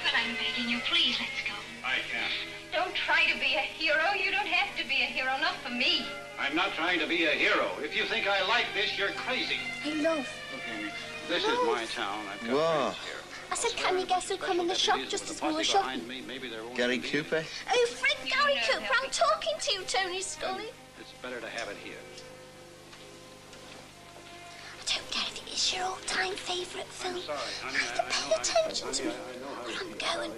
But I'm begging you, please, let's go. I can't. Don't try to be a hero. You don't have to be a hero, not for me. I'm not trying to be a hero. If you think I like this, you're crazy. Hey, love. Okay, this is my town. I've got Whoa. friends here. I said, can you guess who come in the shop just as we were shopping? Gary Cooper? Oh, Fred Gary Cooper, I'm talking to you, Tony Scully. It's better to have it here. I don't care if it is your all-time favourite film. I'm sorry, honey. You have to pay attention to me. Well, I'm going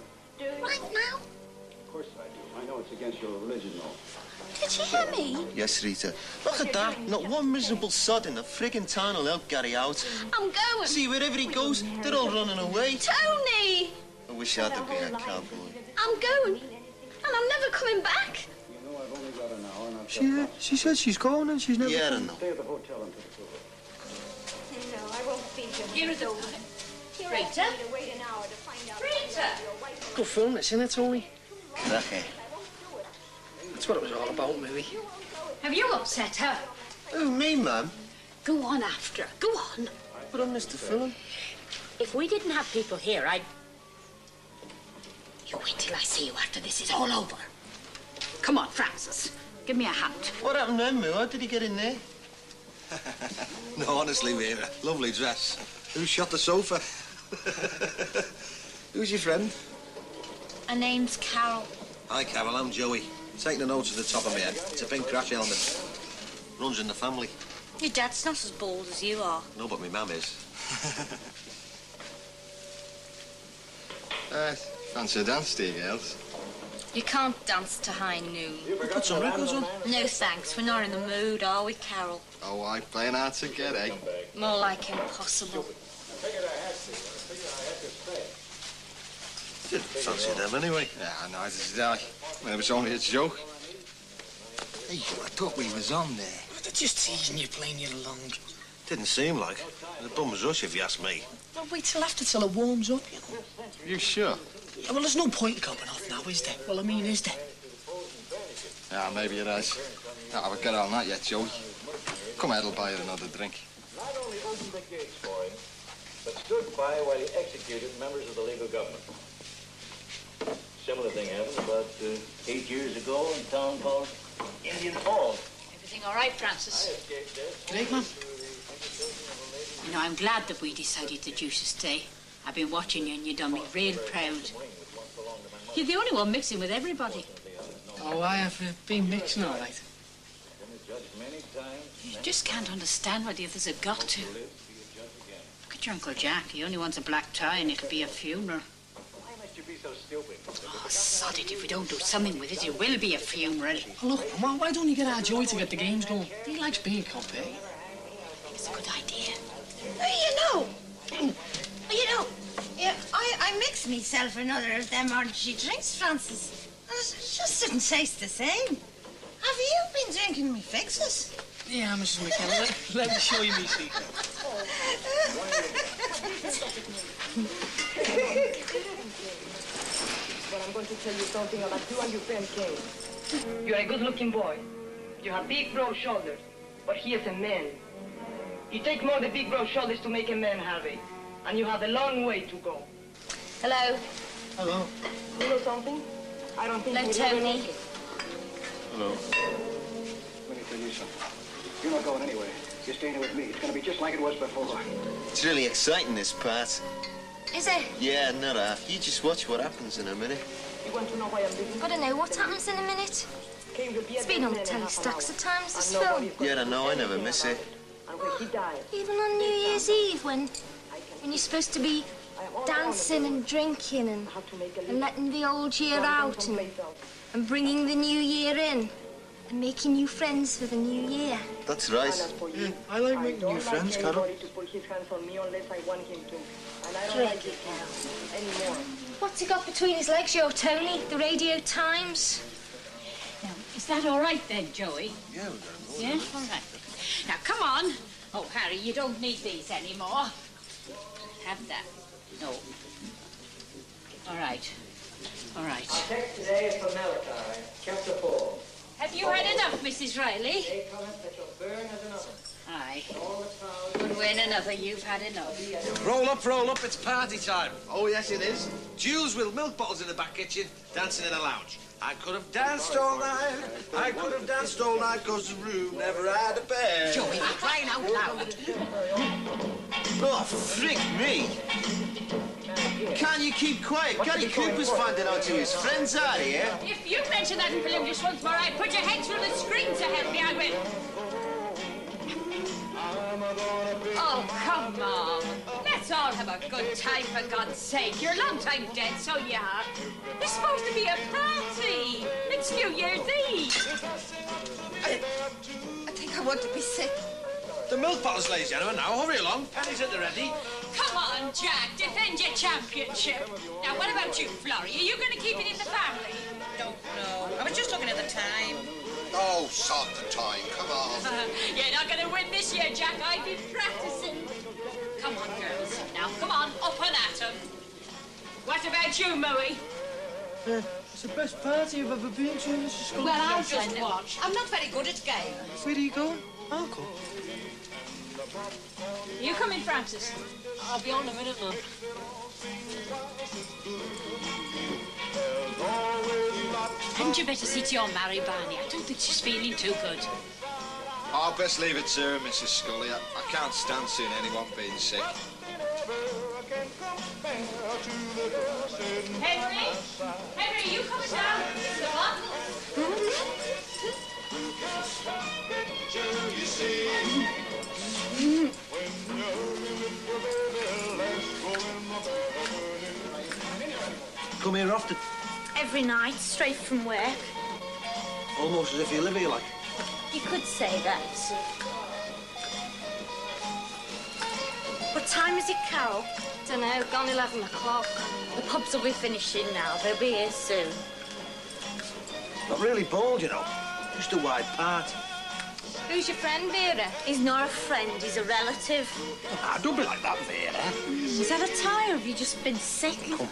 right now. Of course I do. I know it's against your religion, though. Did you hear me? Yes, Rita. Look at that. Not one miserable sod in the friggin' town will help Gary out. I'm going. See, wherever he goes, they're all running away. Tony! I wish I had to be a cowboy. I'm going. And I'm never coming back. You know, I've only got an hour and I've got... She said she's going and she's never... Yeah, I know. Stay at the hotel until it's over. No, I won't be here. Here it over. Rita? Rita! Good film, this, isn't it, Tony? Cracky. That's what it was all about, maybe. Have you upset her? Who, me, ma'am? Go on after her. Go on. But I missed the film. If we didn't have people here, I'd... You wait till I see you after this is all over. Come on, Francis. Give me a hand. What happened then, Moo? How did he get in there? No, honestly, Vera, lovely dress. Who shot the sofa? Who's your friend? Her name's Carol. Hi, Carol, I'm Joey. Taking the notes at the top of my head. It's a pink crash helmet. Runs in the family. Your dad's not as bald as you are. No, but my mum is. Fancy a dance, dear girls? You can't dance to high noon. Put some records on. No thanks, we're not in the mood, are we, Carol? Oh, I playing hard to get, eh? More like impossible. Didn't fancy them anyway. Yeah, neither did I. It was only a joke. Hey, I thought we was on there. They're just teasing you, playing you along. Didn't seem like. The bum's rush, if you ask me. Well, wait till after till it warms up, you know. You sure? Yeah, well, there's no point in coming off now, is there? Well, I mean, is there? Yeah, maybe it is. I haven't got on that yet, Joey. Come out, I'll buy you another drink. Not only opened the gates for him, but stood by while he executed members of the legal government. Similar thing happened about 8 years ago in a town called Indian Falls. Everything all right, Francis? Great, man. You know, I'm glad that we decided that you should stay. I've been watching you and you done me real proud. You're the only one mixing with everybody. Oh, I have been mixing all right. You just can't understand what the others have got to. Look at your Uncle Jack. He only wants a black tie and it'll be a funeral. Oh, sod it. If we don't do something with it, it will be a funeral. Oh, look, why don't you get our Joey to get the games going? He likes being compared. It's a good idea. I mixed myself another of them orangey drinks, Francis. And it just didn't taste the same. Have you been drinking me fixes? Yeah, Mrs. McKenna, let me show you me secret. But I'm going to tell you something about you and your friend Kane. You're a good-looking boy. You have big, broad shoulders, but he is a man. It takes more than big, broad shoulders to make a man, Harvey. And you have a long way to go. Hello. Hello. You know something? I don't think Hello, we'll ever Tony. make it. Hello. Let me tell you something. You're not going anywhere. You're staying here with me. It's going to be just like it was before. It's really exciting, this part. Is it? Yeah, not half. You just watch what happens in a minute. You want to know why I'm leaving? Gotta know what happens in a minute. Kane will be It's at been on the Disney in telly half an stacks hour. of times, this And film. nobody's going Yeah, I to know. I do never anything miss about it. And when he dies, Even on New Year's Eve, when you're supposed to be dancing and drinking and letting the old year out and bringing the new year in and making new friends for the new year. That's right. Yeah, I like making new friends, Carol. to put his hands on me unless I want him to. And I don't like it anymore. What's he got between his legs, your Tony? The Radio Times? Now, is that all right then, Joey? Yeah, we've got Yeah? All right. Now, come on. Oh, Harry, you don't need these anymore. Have that. No. All right. All right. Our text today is from Malachi, chapter 4. Have you had enough, Mrs. Riley? They comment that shall burn as an oven. Aye. One way and another, you've had enough. Roll up, it's party time. Oh, yes, it is. Jules with milk bottles in the back kitchen, dancing in a lounge. I could have danced all night, cause the room never had a bed. Joey, you're crying out loud. Oh, frick me. Can't you keep quiet? Gary Cooper's finding out who his friends are here. If you mention that in English once more, I'd put your head through the screen to help me, I will. Oh, come on. Let's all have a good time, for God's sake. You're a long time dead, so you are. It's supposed to be a party. It's New Year's Eve. I think I want to be sick. The milk bottles, ladies and gentlemen. Now, hurry along. Pennies at the ready. Come on, Jack. Defend your championship. Now, what about you, Florrie? Are you going to keep it in the family? Don't know. I was just looking at the time. Oh, sod the time. Come on. You're not going to win this year, Jack. I've been practicing. Come on, girls. Now, come on. Up and at 'em. What about you, Moe? It's the best party I've ever been to, Mrs. Scully. Well, I'll just watch. I'm not very good at games. Where are you going? I'll come. You come in, Francis. I'll be on in a minute, man. Hadn't you better see to your Mary, Barney? I don't think she's feeling too good. I'll best leave it to her, Mrs. Scully. I can't stand seeing anyone being sick. Henry? Henry, you coming down? The bottle? Come here often. Every night, straight from work. Almost as if you live here, like. You could say that. What time is it, Carol? Dunno, gone 11 o'clock. The pubs will be finishing now. They'll be here soon. Not really bald, you know. Just a wide part. Who's your friend, Vera? He's not a friend, he's a relative. Ah, don't be like that, Vera. Is that a tie, or have you just been sick? Come.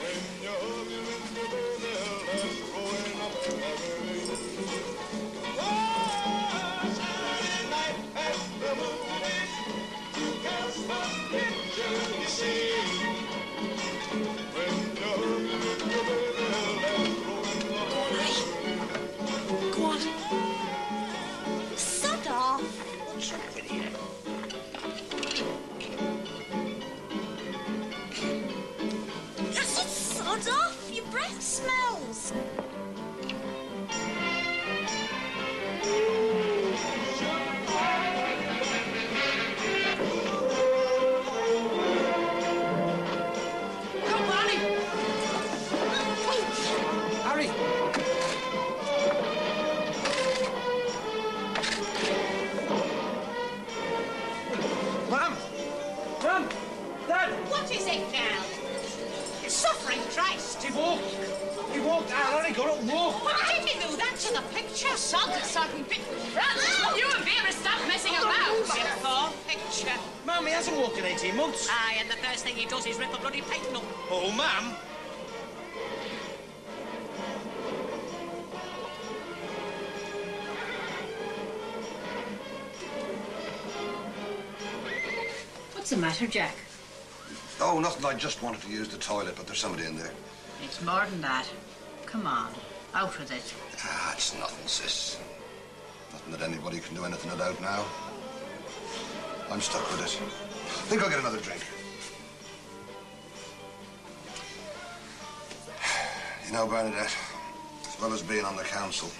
Go on. Sod off. What's wrong with you? I said sod off. Your breath smells. Come on, Harry! Ma'am! Ma'am! Dad! what is it now? Suffering Christ. He walked out, only got up and walked. What did he do that to the picture? Sod the sodden bit. Francis, you and Vera stop messing about. Poor picture. Ma'am, he hasn't walked in 18 months. Aye, and the first thing he does is rip the bloody painting up. Oh, ma'am. What's the matter, Jack? Oh, nothing. I just wanted to use the toilet, but there's somebody in there. It's more than that. Come on, out with it. Ah, it's nothing, sis. Nothing that anybody can do anything about now. I'm stuck with it. I think I'll get another drink. You know, Bernadette, as well as being on the council,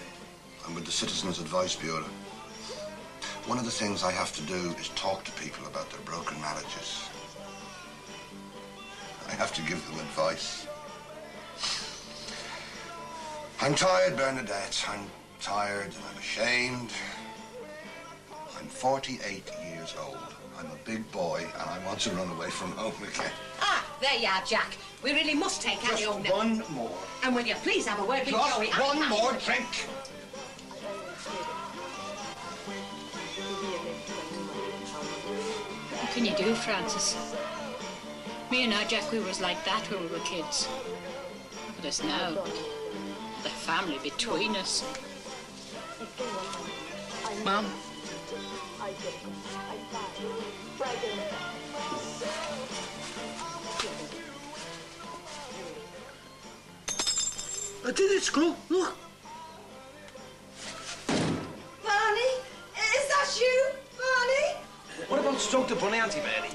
I'm with the Citizens Advice Bureau. One of the things I have to do is talk to people about their broken marriages. I have to give them advice. I'm tired, Bernadette. I'm tired and I'm ashamed. I'm 48 years old. I'm a big boy and I want to run away from home again. Ah, there you are, Jack. We really must take Annie home now. One more. And will you please have a word with Just Joey? one more drink. can you do, Francis? Me and our Jack, we was like that when we were kids. Look at us now. The family between us. Ma'am? I did it, Skull. Look. Barney, is that you, Barney? What about Stroke the Bunny, Auntie Mary?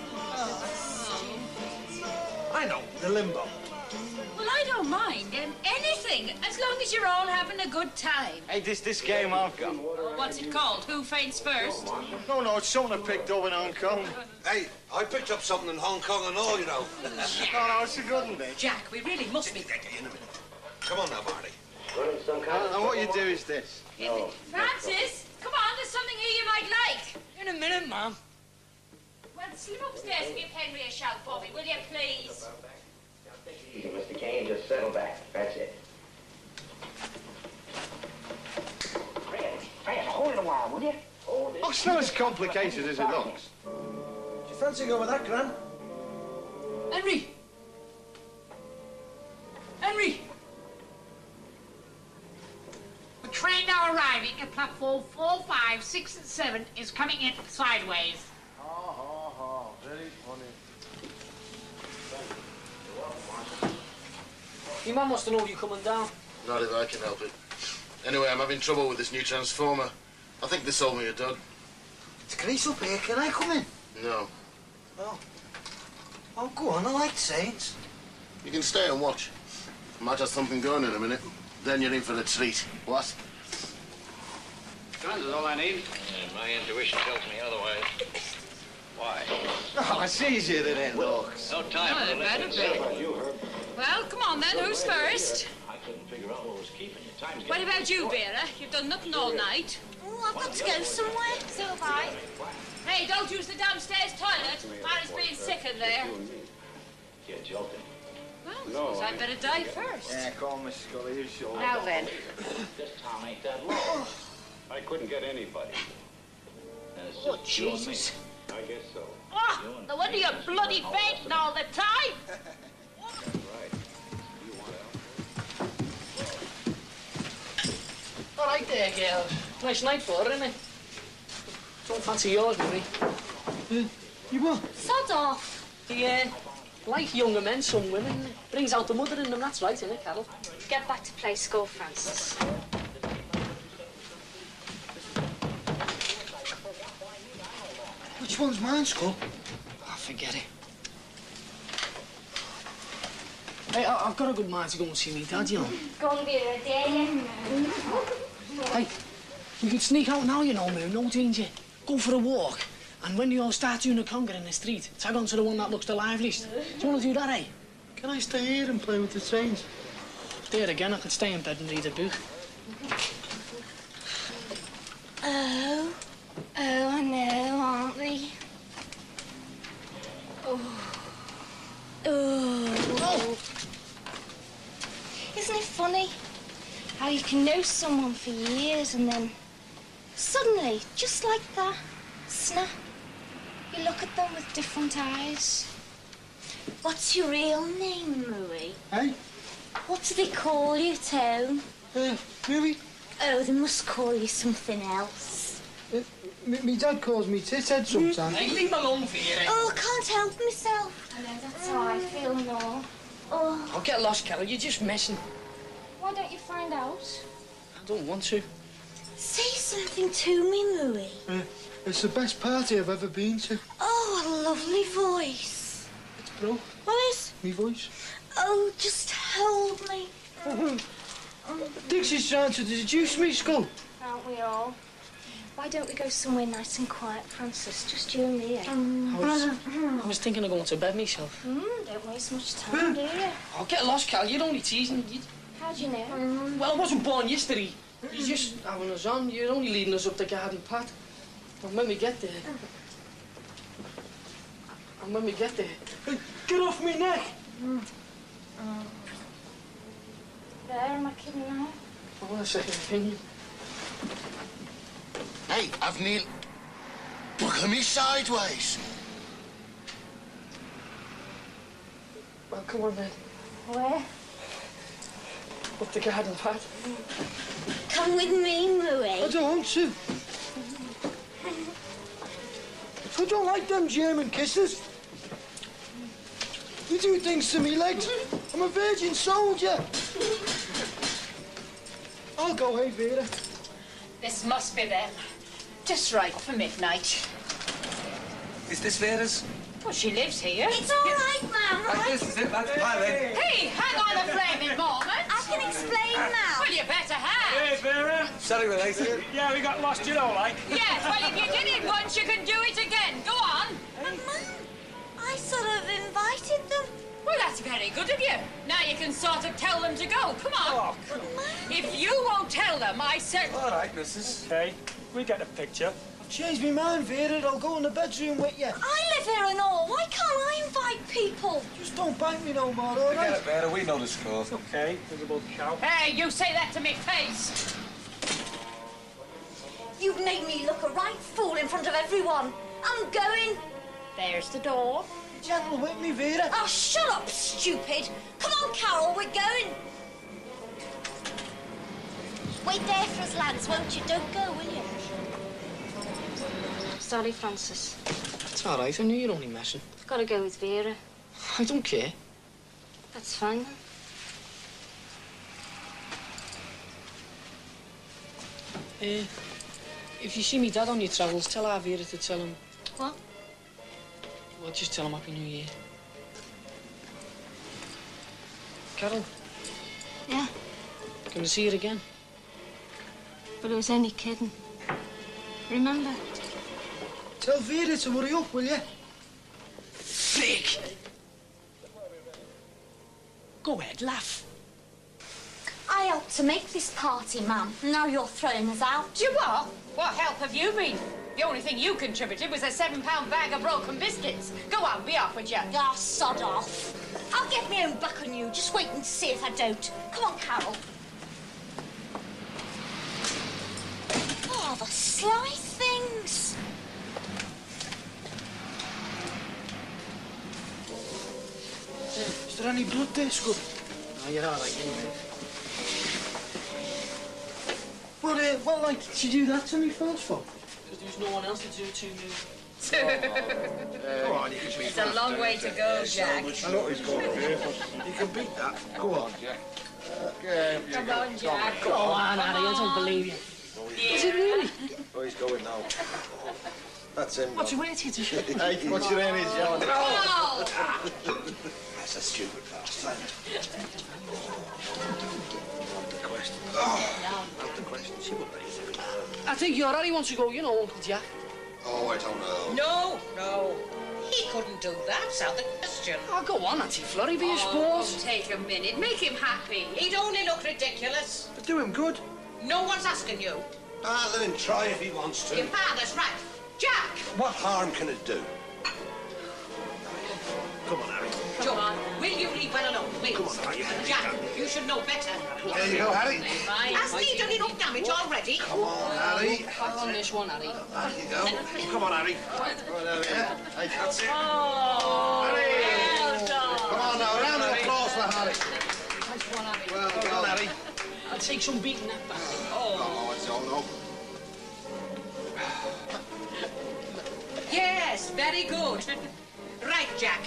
I know, the limbo. Well, I don't mind anything, as long as you're all having a good time. Hey, this game I've got. What's it called? Who faints first? No, it's something I picked up in Hong Kong. Hey, I picked up something in Hong Kong and all, you know. No, it's a good one, Dick. Jack, we really must be... Come on now, Barney. And what you do is this. Francis, come on, there's something here you might like. In a minute, Ma'am. Well, slip upstairs and give Henry a shout for me, will you, please? Easy, Mr. Kane, just settle back. That's it. Fran, hold it a while, will you? Hold it. Oh, it's not as complicated as it looks. Do you fancy going with that, Gran? Henry! Henry! The train now arriving at platform 4, 5, 6 and 7 is coming in sideways. Very funny. Your man must have known you coming down. Not if I can help it. Anyway, I'm having trouble with this new transformer. I think they sold me a dud. It's Grace up here. Can I come in? No. Oh. Oh, go on. I like saints. You can stay and watch. Might have something going in a minute. Then you're in for a treat. What? Guns is all I need. My intuition tells me otherwise. Why? Oh, it's easier than it looks. No time for it better be. Well, come on then, who's first? I couldn't figure out what was keeping you. Time's What about you, Vera? You've done nothing all night. Oh, I've got to go somewhere. So have I. Hey, don't use the downstairs toilet. Mary's being sick in there. You're joking. Well, I suppose I'd better die first. Yeah, come on, Miss Scully, you sure. Now then. This town ain't that long. I couldn't get anybody. Oh, Jesus. I guess so. Oh, no wonder you're bloody fainting all the time. All right there, girls. Nice night for her, isn't it? Don't fancy yours, maybe. You what? Sod off. Yeah. Like younger men, some women. Brings out the mother in them, that's right, innit, Carol? Get back to play school, Francis. Which one's mine, Skull? Oh, forget it. Hey, I've got a good mind to go and see me dad, you know. Go and be a day. Hey, we can sneak out now, you know, Moo, no danger. Go for a walk, and when you all start doing a conga in the street, tag on to the one that looks the liveliest. Do you want to do that, eh? Can I stay here and play with the trains? There again, I could stay in bed and read a book. Oh, I know, aren't we? Oh. Isn't it funny how you can know someone for years and then suddenly, just like that, snap, you look at them with different eyes. What's your real name, Marie? Hey? What do they call you, Tone? Really? Oh, they must call you something else. Me dad calls me Tithead sometimes. Hey, leave me alone for you, eh? Oh, I can't help myself. I know, that's how I feel and all. Oh. I'll get lost, Carol. You're just messing. Why don't you find out? I don't want to. Say something to me, Marie. It's the best party I've ever been to. Oh, a lovely voice. It's bro. What is? Me voice. Oh, just hold me. Dixie's trying to seduce me, Skull. Aren't we all? Why don't we go somewhere nice and quiet, Francis? Just you and me, eh? I was thinking of going to bed myself. Don't waste much time, do you? Oh, get lost, Cal. You're only teasing. How do you know? Well, I wasn't born yesterday. You're just having us on. You're only leading us up the garden path. And when we get there... Get off me neck! There, am I kidding now? I want a second opinion. Hey, I've nearly... Buckle me sideways. Oh, come on then. Where? Up the garden path. Come with me, Marie. I don't want to. I don't like them German kisses. You do things to me, legs. I'm a virgin soldier. I'll go, hey, Vera. This must be them. Just right for midnight. Is this Vera's? Well, she lives here. It's all right, Mum, right? This is it. That's my leg. Hey, hang on a flaming moment. I can explain now. Well, you better have. Hey, Vera. Sorry we're late. Yeah, we got lost, you know, like. Yes, well, if you did it once, you can do it again. Go on. But, Mum, I sort of invited them. Well, that's very good of you. Now you can sort of tell them to go. Come on. Oh, come on. If you won't tell them, I said... All right, missus. Okay, we get a picture. I've changed my mind, Vera. I'll go in the bedroom with you. I live here and all. Why can't I invite people? Just don't bite me no more, all Forget right? it, Vera. We know the score. Okay, visible cow. Hey, you say that to me face. You've made me look a right fool in front of everyone. I'm going. There's the door. Gentle with me, Vera. Oh, shut up, stupid. Come on, Carol, we're going. Wait there for us, lads, won't you? Don't go, will you? Sorry, Francis. It's all right. I knew you're only messing. I've got to go with Vera. I don't care. That's fine, then. If you see me dad on your travels, tell our Vera to tell him. What? Well, just tell him Happy New Year. Carol, Yeah, gonna see her again? but I was only kidding. Remember? Tell Vera to hurry up, will you? Frick! Go ahead, laugh. I helped to make this party, Mum. Now you're throwing us out. You what? What help have you been? The only thing you contributed was a £7 bag of broken biscuits. Go on, be off with you. Ah, sod off. I'll get my own back on you. Just wait and see if I don't. Come on, Carol. Oh, the sly things. Is there any blood there, Scully? No, you're all right, anyway. What like did you do that to me first for? Because there's no one else to do it to me. Go on, you can beat It's a long way to go, Jack. I know he's going to be. You can beat that. Go on, Jack. Come on, Jack. Go on, Harry, I don't believe you. Is it really? Oh, he's going now. That's him. What's your way to shit? Hey, what's your name is, John? That's a stupid bastard. Not the question. Not the question. She won't let you do it. I think your Harry wants to go, you know, Uncle Jack. Oh, I don't know. No. He couldn't do that. It's out the question. Oh, go on, Auntie Florrie, be a sport. Take a minute. Make him happy. He'd only look ridiculous. But do him good. No one's asking you. Ah, let him try if he wants to. Your father's right. Jack! What harm can it do? Come on, Harry. Joe, will you leave well alone, please? Come on, Harry. Jack, you should know better. There you go, Harry. Has he done enough damage already? Come on, Harry. Hang on this one, Harry. There you go. Come on, Harry. Hey, that's it. Oh, Harry. well done. Come on now, round of applause for Harry. Nice one, Harry. Well Come on, done. Harry. I'll take some beating that back. Oh, it's all no. Yes, very good. Right, Jack.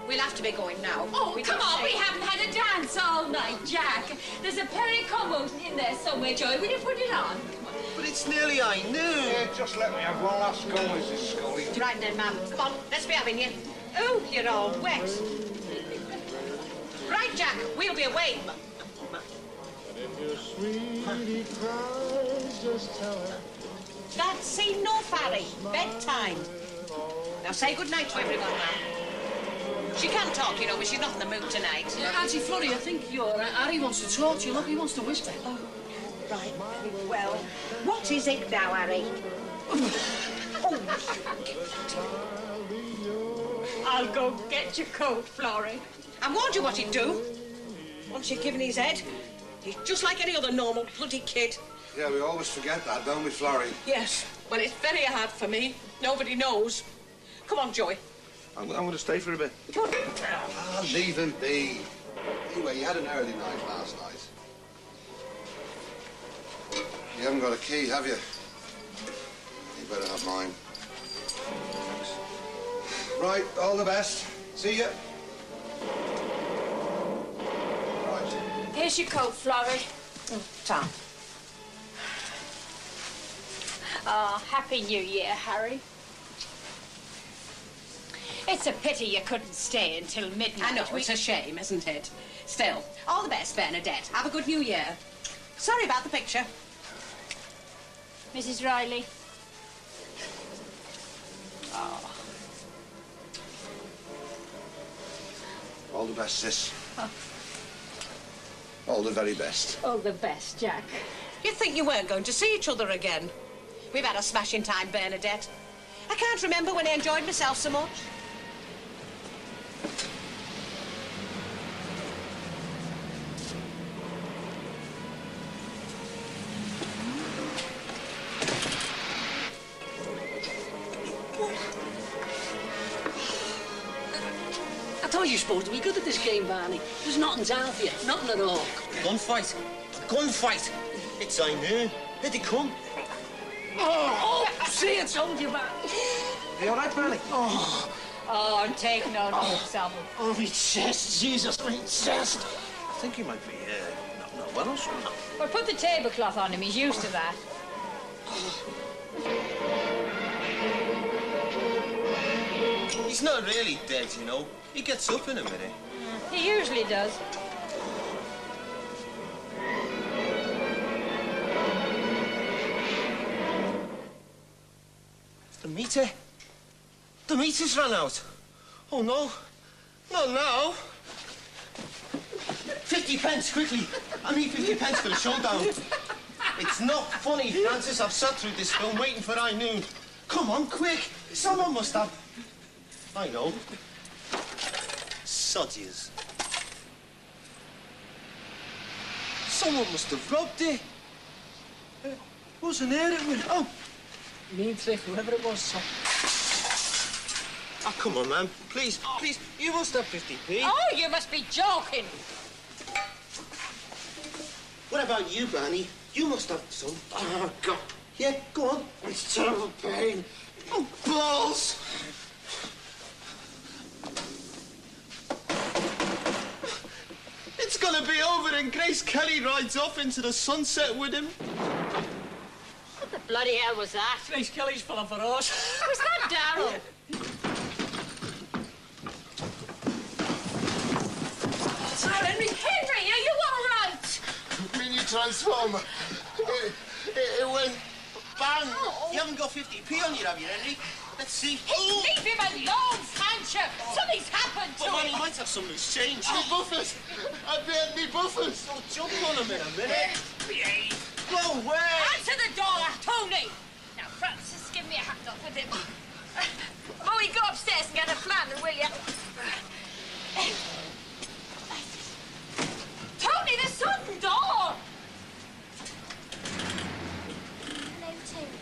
We'll have to be going now. Oh, We come don't on, say- we haven't had a dance all night, Jack. There's a pericomo in there somewhere, Joy. Will you put it on? But it's nearly high noon. Yeah, just let me have one last go, Mrs. Scully. Right then, ma'am. Come on, let's be having you. Oh, you're all wet. Right, Jack, we'll be away. That's enough, Harry. Bedtime. Now say good night to everyone now. She can talk, you know, but she's not in the mood tonight. Auntie Florrie, I think your Harry wants to talk to you. Look, he wants to whisper. Oh, right, very well. What is it now, Harry? I'll go get your coat, Florrie. I warned you what he'd do. Once you've given his head, he's just like any other normal bloody kid. Yeah, we always forget that, don't we, Florrie? Yes, well, it's very hard for me. Nobody knows. Come on, Joey. I'm going to stay for a bit. Ah, leave him be. Anyway, you had an early night last night. You haven't got a key, have you? You better have mine. Thanks. Right, all the best. See ya. Right. Here's your coat, Florrie. Tom. Oh, Happy New Year, Harry. It's a pity you couldn't stay until midnight. I know, it's a shame, isn't it? Still, all the best, Bernadette. Have a good New Year. Sorry about the picture. Mrs. Riley. Oh. All the best, sis. Oh. All the very best. All the best, Jack. You'd think you weren't going to see each other again. We've had a smashing time, Bernadette. I can't remember when I enjoyed myself so much. I thought you were supposed to be good at this game, Barney. There's nothing's out for you, nothing at all. Gunfight. A gunfight. It's I knew. Here they come. Oh, see, I told you, Barney. Are you all right, Barney? Oh, I'm taking on yourself. Oh, my chest, Jesus, my chest. I think he might be not well or something. Well, put the tablecloth on him. He's used to that. He's not really dead, you know. He gets up in a minute. He usually does. The meter? The meter's run out. Oh, no. Not now. 50 pence, quickly. I need 50 pence for the showdown. It's not funny, Francis. I've sat through this film waiting for high noon. Come on, quick. Someone must have... I know. Soddies. Someone must have robbed it. Wasn't there it went... Oh. Me and Cliff, whoever it was, so... Oh, come on, man. Please, please. You must have 50p. Oh, you must be joking. What about you, Barney? You must have some. Oh, God. Yeah, go on. It's terrible pain. Oh, balls! It's gonna be over and Grace Kelly rides off into the sunset with him. What the bloody hell was that? Grace Kelly's falling for us. Was that Darryl? Henry, are you all right? Mini transformer. It went bang. You haven't got 50p on you, have you, Henry? Let's see. Leave him alone, Sancho. Something's happened to But man, him. he might have some loose change. Me buffers! I bet me buffers! Don't jump on him in a minute. Go away. Answer the door, Tony. Now, Francis, give me a hat off with him. Bowie, go upstairs and get a flanner, will you? Tony, the sudden door. Hello, Tony.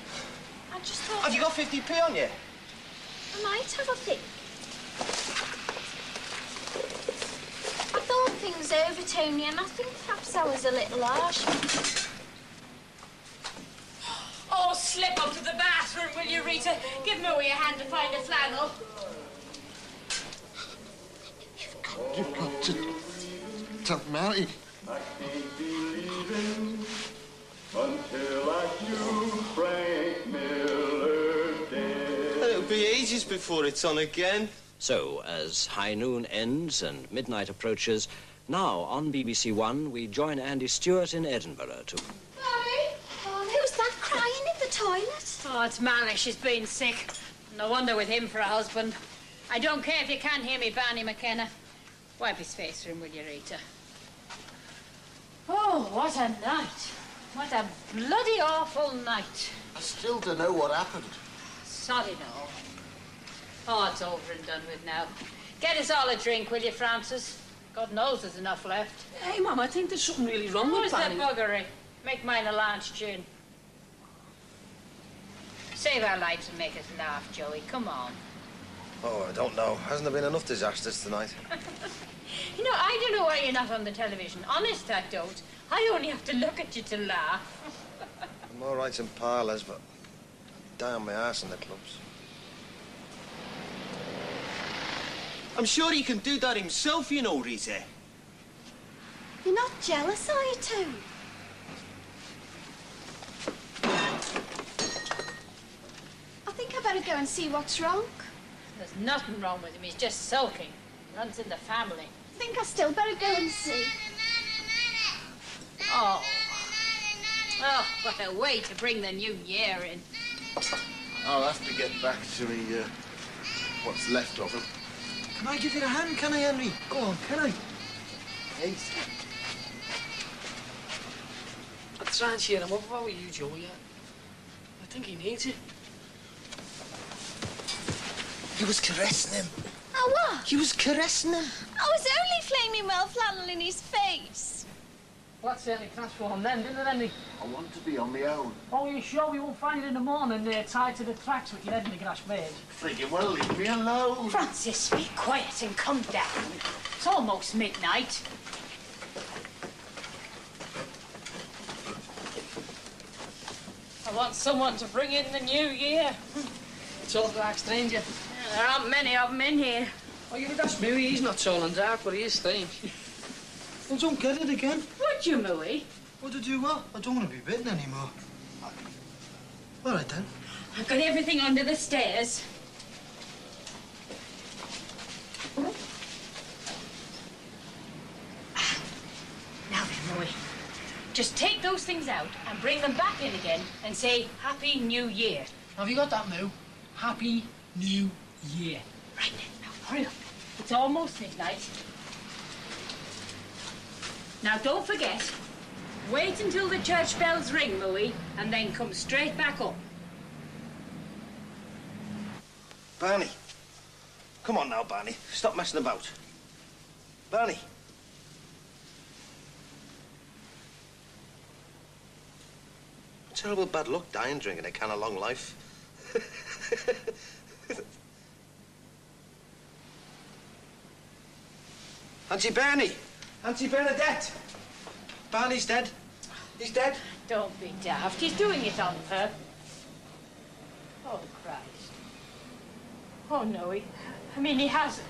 I just thought... Have you got 50p on you? I might have, I think. I thought things over, Tony, and I think perhaps I was a little harsh. Oh, slip up to the bathroom, will you, Rita? Give me your hand to find a flannel. You've got to tell Mary. I keep believing until I do Frank Miller dead. It'll be ages before it's on again. So, as high noon ends and midnight approaches, now on BBC One, we join Andy Stewart in Edinburgh to... Who's that crying in the toilet? Oh, it's Mally. She's been sick. No wonder with him for a husband. I don't care if you can't hear me, Barney McKenna. Wipe his face for him, will you, Rita? Oh, what a night. What a bloody awful night. I still don't know what happened. Sorry, no. Oh, it's over and done with now. Get us all a drink, will you, Francis? God knows there's enough left. Hey, Mum, I think there's something really wrong with Who's that Barney. buggery? Make mine a large gin. Save our lives and make us laugh, Joey. Come on. Oh, I don't know. Hasn't there been enough disasters tonight? You know, I don't know why you're not on the television. Honest, I don't. I only have to look at you to laugh. I'm all right in parlours, but die on my arse in the clubs. I'm sure he can do that himself, you know, Rita. You're not jealous, are you, too? I think I better go and see what's wrong. There's nothing wrong with him. He's just sulking. Runs in the family. I think I still better go and see. Oh. Oh, what a way to bring the new year in. I'll have to get back to me, what's left of him. Can I give you a hand, can I, Henry? Go on, can I? Hey. I'll try and cheer him up about you, Joe, yeah. I think he needs it. He was caressing him. Oh, what? He was caressing him. I was only flaming well flannel in his face. Well, that certainly transformed then, didn't it, Henry? I want to be on my own. Oh, you sure we won't find it in the morning tied to the tracks with your head in the grass bed? Friggin' well, leave me alone. Francis, be quiet and come down. It's almost midnight. I want someone to bring in the new year. It's all dark, stranger. There aren't many of them in here. Oh, you would ask Mooey. He's not tall and dark, but he is strange. I don't get it again. Would you, Mooey? What to do what? I don't want to be bitten anymore. All right, then. I've got everything under the stairs. Now then, Mooey. Just take those things out and bring them back in again and say Happy New Year. Have you got that, Moo? Happy New Year. Right then, now hurry up. It's almost midnight. Now don't forget, wait until the church bells ring, Mooey, and then come straight back up. Barney. Come on now, Barney. Stop messing about. Barney. Terrible bad luck dying drinking a can of long life. Auntie Bernie! Auntie Bernadette! Barney's dead. He's dead. Don't be daft. He's doing it on her. Oh, Christ. Oh, no, he hasn't.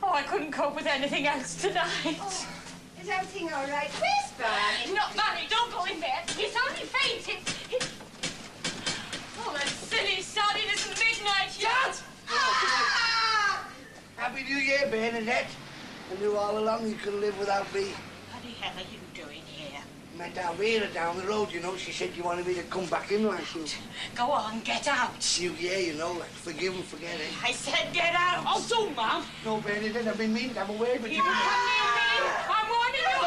Oh, I couldn't cope with anything else tonight. Oh, is everything all right? Where's Barney? No, Barney, don't go in there. He's only fainted. Oh, that silly sod, it isn't midnight yet. Ah! Happy New Year, Bernadette. I knew all along you couldn't live without me. What the hell are you doing here? Met Alvira down the road, you know. She said you wanted me to come back in like you. Go on, get out. New Year, you know, like forgive and forget it. I said get out. Oh, don't, Mum. No, Bernadette, I've been meaning to have a word with you. You haven't been mean. I'm warning you.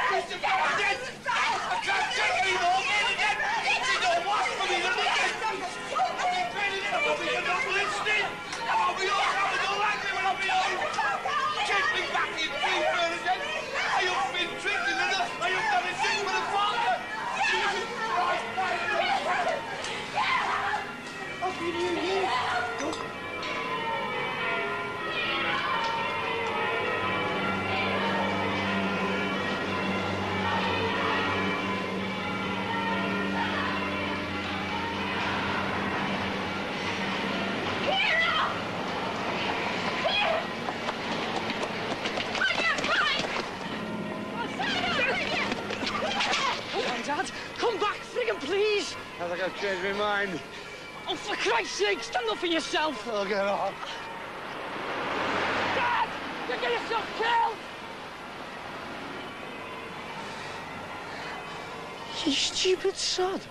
Mr. Bernadette! I can't take any more, Bernadette! She don't want for me to look at. Bernadette, I won't be enough listening. I won't be all I don't like me when I'll be old. Take me back in, please, Bernadette. I have been drinking enough. I have done a thing with a father. Jesus Christ, Bernadette! Happy New Year. Dad, come back, friggin' please. I think I've changed my mind. Oh, for Christ's sake, stand up for yourself. I'll get off. Dad, you get yourself killed. You stupid sod.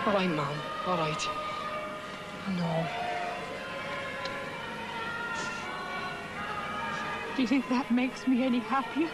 All right, Mum. All right. No. Do you think that makes me any happier?